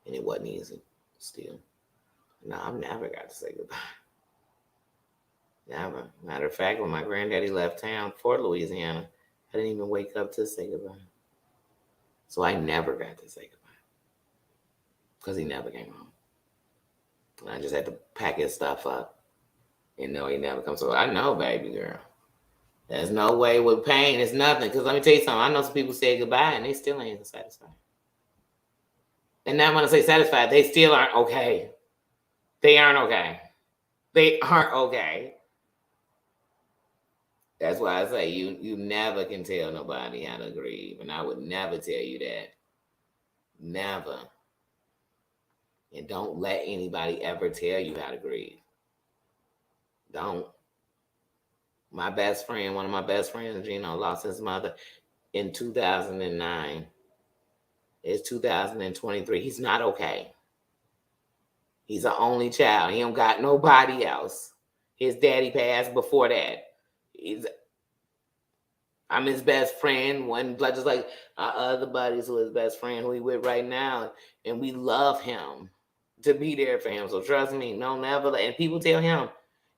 and it wasn't easy. Still, no, I've never got to say goodbye. Never. Matter of fact, when my granddaddy left town for Louisiana, I didn't even wake up to say goodbye. So I never got to say goodbye because he never came home. And I just had to pack his stuff up and know he never comes. So I know, baby girl. There's no way with pain. It's nothing. Because let me tell you something. I know some people say goodbye and they still ain't satisfied. And now when I say satisfied, they still aren't okay. They aren't okay. They aren't okay. That's why I say you never can tell nobody how to grieve, and I would never tell you that. Never. And don't let anybody ever tell you how to grieve. Don't. My best friend, one of my best friends, lost his mother in 2009. It's 2023. He's not okay. He's an only child. He don't got nobody else. His daddy passed before that. I'm his best friend. One just like our other buddies who his best friend who he with right now, and we love him to be there for him. So trust me, no, never. And people tell him,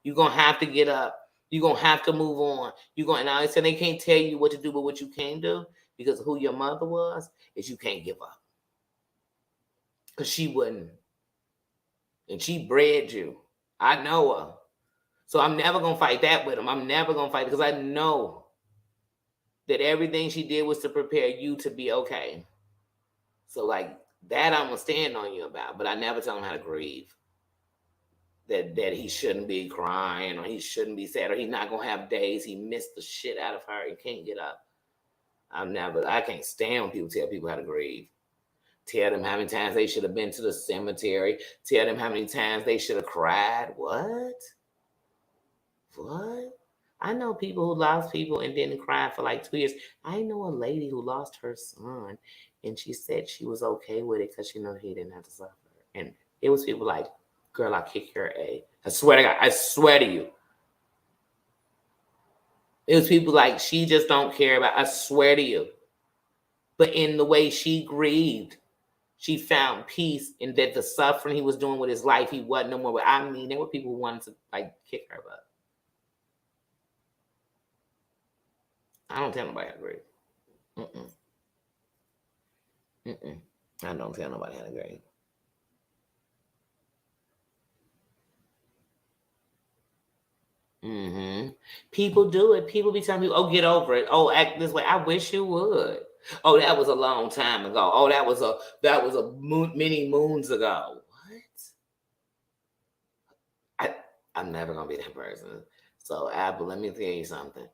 "You're gonna have to get up. You're gonna have to move on. You're going." And I said they can't tell you what to do, but what you can do, because who your mother was, is you can't give up, because she wouldn't, and she bred you. I know her, so I'm never gonna fight that with him. I'm never gonna fight because I know that everything she did was to prepare you to be okay. So like that I'm gonna stand on you about, but I never tell him how to grieve. That he shouldn't be crying or he shouldn't be sad or he's not gonna have days he missed the shit out of her and can't get up. I can't stand when people tell people how to grieve. Tell them how many times they should have been to the cemetery. Tell them how many times they should have cried. What? What? I know people who lost people and didn't cry for like 2 years. I know a lady who lost her son and she said she was okay with it because she knew he didn't have to suffer. And it was people like, girl, I'll kick your A. I swear to God, I swear to you. It was people like, she just don't care about, I swear to you. But in the way she grieved, she found peace in that the suffering he was doing with his life, he wasn't no more. But I mean, there were people who wanted to like kick her butt. I don't tell nobody how to grieve. I don't tell nobody how to grieve. People do it. People be telling me, "Oh, get over it. Oh, act this way." I wish you would. Oh, that was a long time ago. Oh, that was many moons ago. What? I'm never gonna be that person. So, Apple, let me tell you something.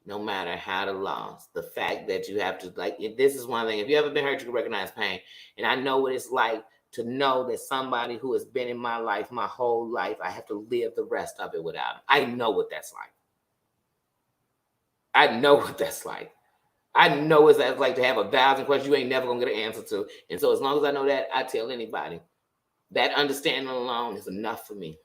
No matter how to loss, the fact that you have to like this is one thing. If you ever been hurt, you can recognize pain, and I know what it's like to know that somebody who has been in my life my whole life, I have to live the rest of it without them. I know what that's like. I know what that's like. I know what that's like to have 1,000 questions you ain't never gonna get an answer to. And so as long as I know that, I tell anybody that understanding alone is enough for me.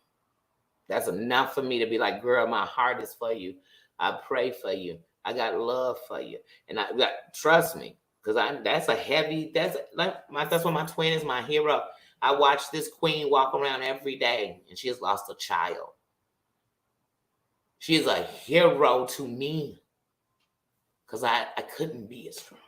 That's enough for me to be like, girl, my heart is for you. I pray for you. I got love for you. And I got trust me, because that's a heavy, that's what my twin is, my hero. I watch this queen walk around every day and she has lost a child. She is a hero to me. Because I couldn't be as strong.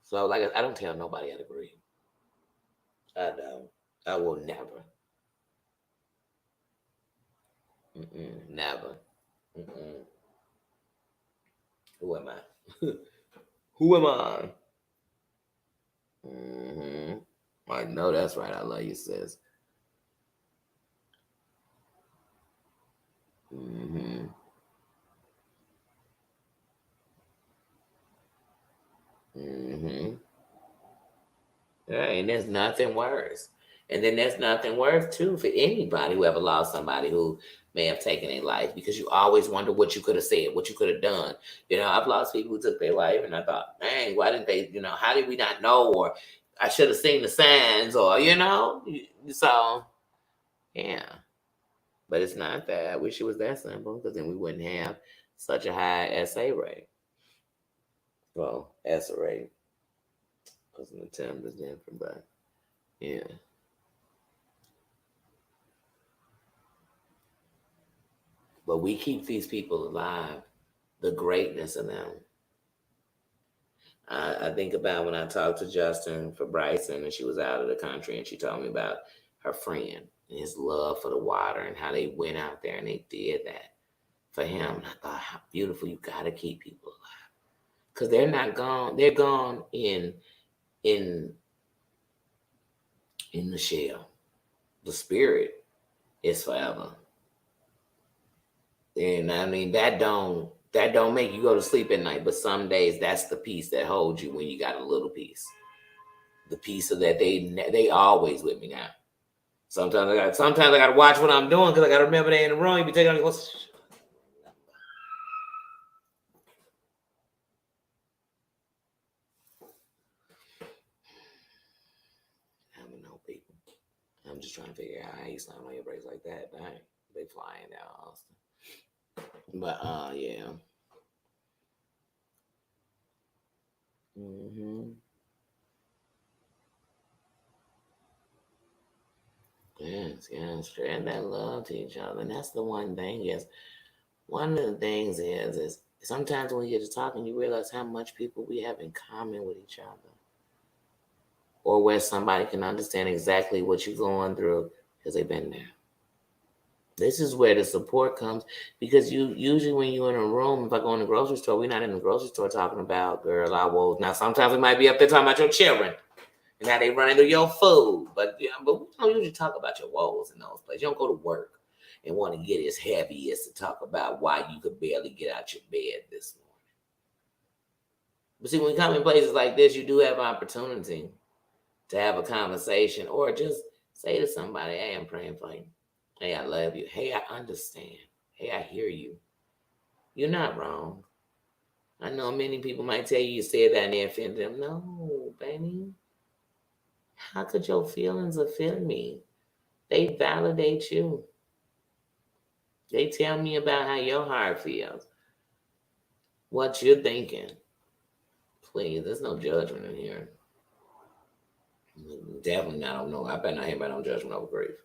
So, like, I don't tell nobody how to grieve. I don't. I will never. Never. Who am I? Who am I? I know that's right. I love you, sis. Yeah, and there's nothing worse. And then there's nothing worse too for anybody who ever lost somebody who may have taken their life, because you always wonder what you could have said, what you could have done. I've lost people who took their life and I thought, man, why didn't they, how did we not know? Or I should have seen the signs, or so yeah. But it's not that. I wish it was that simple, because then we wouldn't have such a high SA rate. Well, SA rate. Because an attempt is different, but yeah. But we keep these people alive, the greatness of them. I think about when I talked to Justin for Bryson and she was out of the country and she told me about her friend and his love for the water and how they went out there and they did that for him. And I thought, how beautiful. You got to keep people alive, because they're not gone. They're gone in the shell. The spirit is forever. And I mean that don't make you go to sleep at night, but some days that's the peace that holds you when you got a little peace. The peace of that they always with me now. Sometimes I got to watch what I'm doing because I got to remember they in the room. You be taking on what's. I don't know, people. I'm just trying to figure out how you slam on your brakes like that. Dang, they flying down Austin. But yeah. Yes, share that love to each other, and that's the one thing. Is one of the things is sometimes when you get to talking, you realize how much people we have in common with each other, or where somebody can understand exactly what you're going through because they've been there. This is where the support comes because you usually when you're in a room, if I go in the grocery store, we're not in the grocery store talking about girl, I woes. Now sometimes we might be up there talking about your children and how they run into your food, but we don't usually talk about your woes in those places. You don't go to work and want to get as heavy as to talk about why you could barely get out your bed this morning. But see, when you come in places like this, you do have an opportunity to have a conversation or just say to somebody, hey, I'm praying for you. Hey, I love you. Hey, I understand. Hey, I hear you. You're not wrong. I know many people might tell you said that and they offend them. No, baby. How could your feelings offend me? They validate you. They tell me about how your heart feels, what you're thinking. Please, there's no judgment in here. Definitely not. I don't know. I bet not hear about no judgment over grief.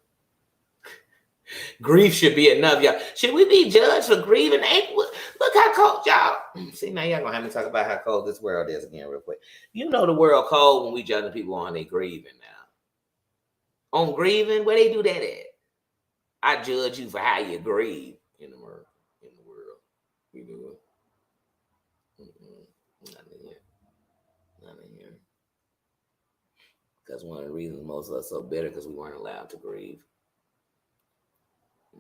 Grief should be enough, y'all. Should we be judged for grieving? Look how cold, y'all. See, now y'all gonna have me talk about how cold this world is again, real quick. You know the world cold when we judging people on their grieving now. On grieving, where they do that at? I judge you for how you grieve in the world. We do it. Nothing here. Nothing here. Because one of the reasons most of us are so bitter because we weren't allowed to grieve.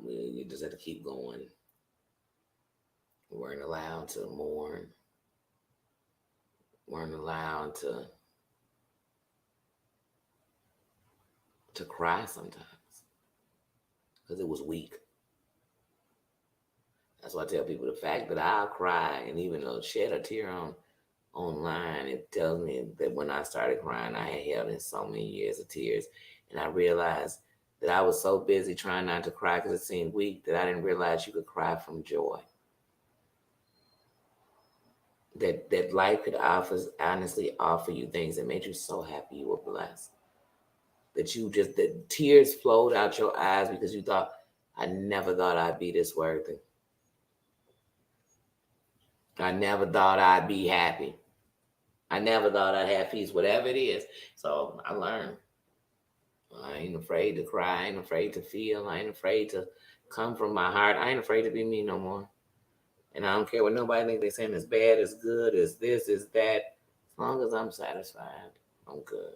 We just had to keep going. We weren't allowed to mourn. Weren't allowed to cry sometimes because it was weak. That's why I tell people the fact that I'll cry and even shed a tear online, it tells me that when I started crying, I had held in so many years of tears, and I realized that I was so busy trying not to cry because it seemed weak that I didn't realize you could cry from joy. That life could honestly offer you things that made you so happy you were blessed. That tears flowed out your eyes because you thought, I never thought I'd be this worthy. I never thought I'd be happy. I never thought I'd have peace, whatever it is. So I learned. I ain't afraid to cry. I ain't afraid to feel. I ain't afraid to come from my heart. I ain't afraid to be me no more. And I don't care what nobody thinks they're saying is bad, is good, is this, is that. As long as I'm satisfied, I'm good.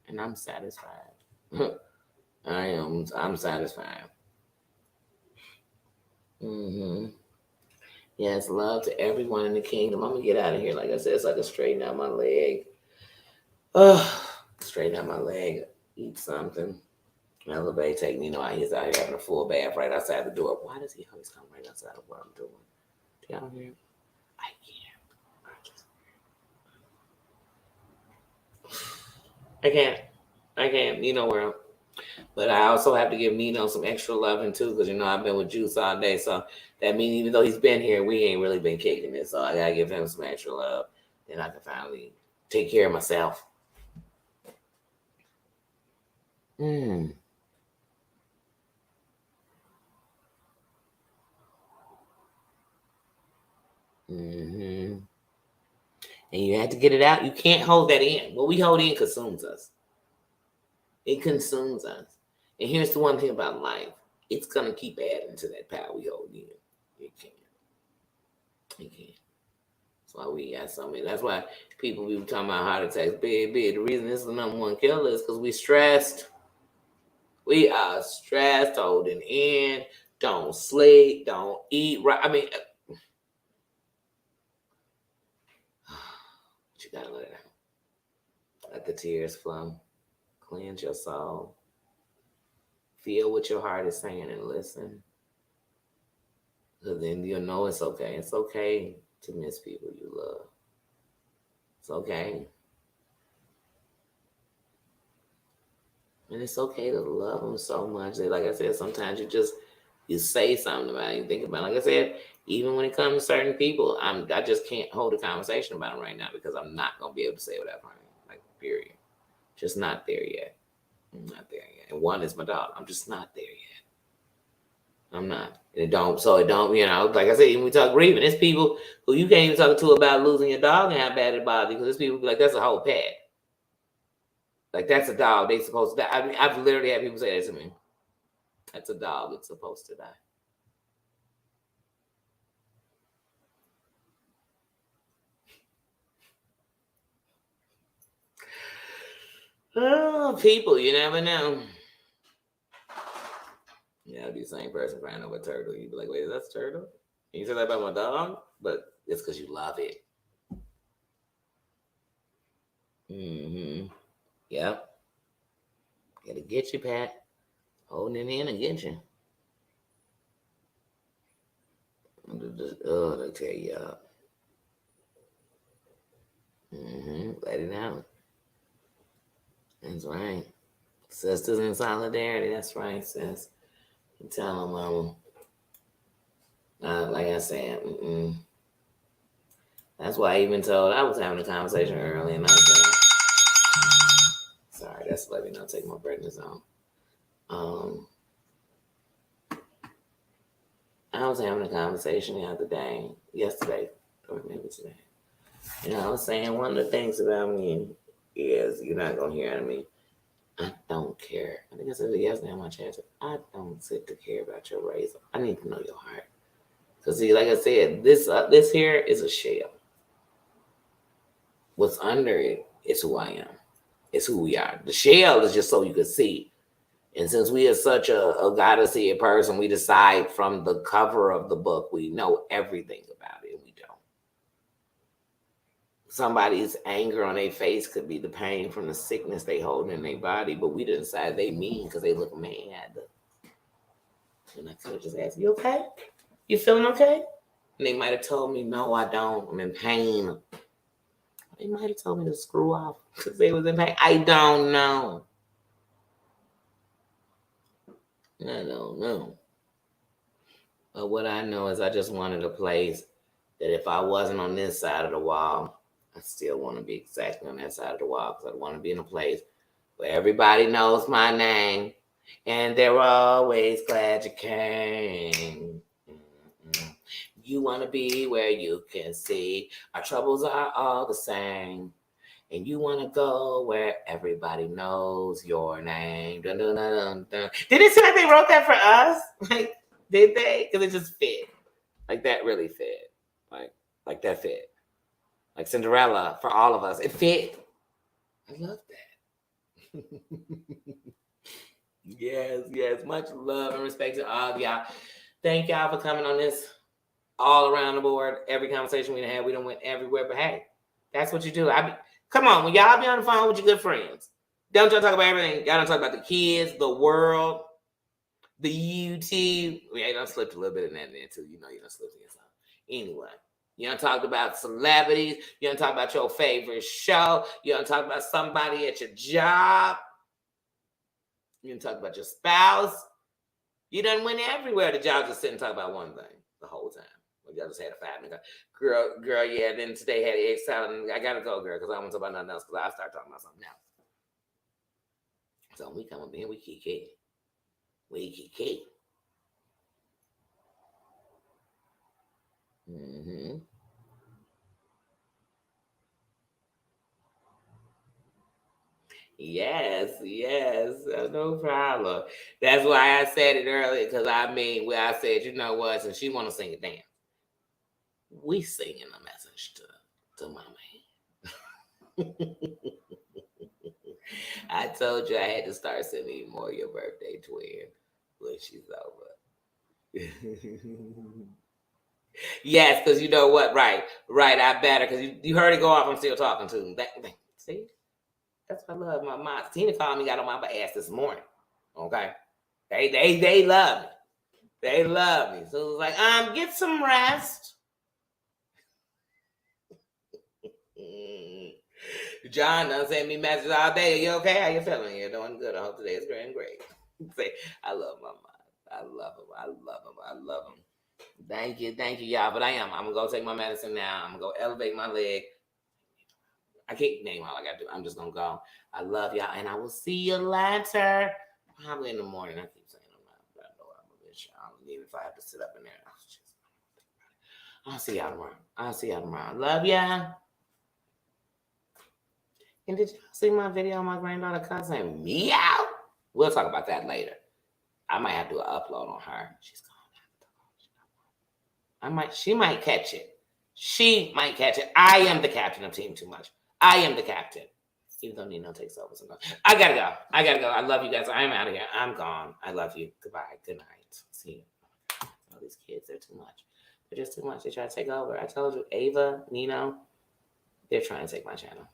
And I'm satisfied. I'm satisfied. Yes, love to everyone in the kingdom. I'm gonna get out of here. Like I said, so I can straighten out my leg. Straighten out my leg. Eat something. Elevate, take me. He's out here having a full bath right outside the door. Why does he always come right outside of what I'm doing? Do y'all hear? I can't. I can't. Where. But I also have to give Nino some extra loving too, because I've been with Juice all day. So that means even though he's been here, we ain't really been kicking it. So I gotta give him some extra love. Then I can finally take care of myself. Mm-hmm. And you have to get it out. You can't hold that in. What we hold in consumes us. It consumes us. And here's the one thing about life. It's going to keep adding to that power we hold in. It can't. It can't. That's why we got so many. That's why people be talking about heart attacks. Big. The reason this is the number one killer is because we stressed. We are stressed, holding in, don't sleep, don't eat right. I mean, you gotta let it out. Let the tears flow. Cleanse your soul. Feel what your heart is saying and listen. Because then you'll know it's okay. It's okay to miss people you love. It's okay. And it's okay to love them so much that, like I said, sometimes you say something about it, you think about it. Like I said, even when it comes to certain people, I just can't hold a conversation about them right now because I'm not gonna be able to say without crying. Like, period. Just not there yet. I'm not there yet. And one is my dog. I'm just not there yet. I'm not. It don't, like I said, even we talk grieving, it's people who you can't even talk to about losing your dog and how bad it bothers you, because there's people be like, that's a whole pet. Like, that's a dog. They supposed to die. I mean, I've literally had people say that to me. That's a dog that's supposed to die. Oh, people, you never know. Yeah, it'd be the same person crying over a turtle. You'd be like, wait, that's a turtle? And you say that about my dog? But it's because you love it. Mm-hmm. Yep. Gotta get you, Pat. Holding it in and get you. Oh, they tear you up. Mm-hmm. Let it out. That's right. Sisters in solidarity. That's right, sis. You tell them, like I said, that's why I even told, I was having a conversation earlier, and I said, sorry, that's let me not take my pregnancy on. I was having a conversation the other day, yesterday, or maybe today. And I was saying one of the things about me is, you're not going to hear out of me, I don't care. I think I said it yesterday on my chat. I don't sit to care about your race. I need to know your heart. Because, see, like I said, this here is a shell. What's under it is who I am. It's who we are. The shell is just so you can see. And since we are such a gotta see it person, we decide from the cover of the book, we know everything about it. We don't. Somebody's anger on their face could be the pain from the sickness they hold in their body, but we decide they mean because they look mad. And I could have just asked, you okay? You feeling okay? And they might have told me, no, I don't. I'm in pain. They might have told me to screw off because they was in pain. I don't know. I don't know. But what I know is I just wanted a place that if I wasn't on this side of the wall, I still want to be exactly on that side of the wall because I want to be in a place where everybody knows my name and they're always glad you came. You want to be where you can see our troubles are all the same. And you want to go where everybody knows your name. Dun, dun, dun, dun, dun. Did it seem like they wrote that for us? Like, did they? Because it just fit. Like, that really fit. Like that fit. Like Cinderella for all of us. It fit. I love that. Yes. Much love and respect to all of y'all. Thank y'all for coming on this all around the board. Every conversation we had, we done went everywhere. But hey, that's what you do. Come on, when y'all be on the phone with your good friends, don't y'all talk about everything. Y'all don't talk about the kids, the world, the UT. Yeah, you done slipped a little bit in that there too. You know you done slipped in something. Anyway, you done talked about celebrities. You done talk about your favorite show. You done talk about somebody at your job. You done talk about your spouse. You done went everywhere. The y'all just sit and talk about one thing the whole time. Y'all just had a 5 minute girl, yeah. Then today had an egg salad. I gotta go, girl, because I don't want to talk about nothing else. Because I start talking about something else. So we come up in, we kiki. Mm-hmm. Yes, no problem. That's why I said it earlier, because I mean, where I said, you know what, since she want to sing a dance, we singing a message to my man. I told you I had to start sending you more of your birthday twin when she's over. Yes, because you know what? Right. I better because you heard it go off. I'm still talking to him. See, that's what I love. My mom. Tina called me, got on my ass this morning. Okay, they love me. They love me. So it was like, get some rest. John done sent me messages all day. Are you okay? How you feeling? You're doing good. I hope today is great. Say, I love my mom. I love him. I love him. Thank you, y'all. But I'm gonna go take my medicine now. I'm gonna go elevate my leg. I can't name all I gotta do. I'm just gonna go. I love y'all, and I will see you later. Probably in the morning. I keep saying I'm not, but I know I'm a bitch. I don't need if I have to sit up in there. I'll see y'all tomorrow. Love ya. And did you see my video on my granddaughter cousin meow? We'll talk about that later. I might have to do an upload on her. She's gone. She might catch it. I am the captain of Team Too Much. I am the captain. Even though Nino takes over sometimes. I gotta go. I love you guys. I'm out of here. I'm gone. I love you. Goodbye. Good night. See you. All these kids, they're too much. They're just too much. They try to take over. I told you, Ava, Nino, they're trying to take my channel.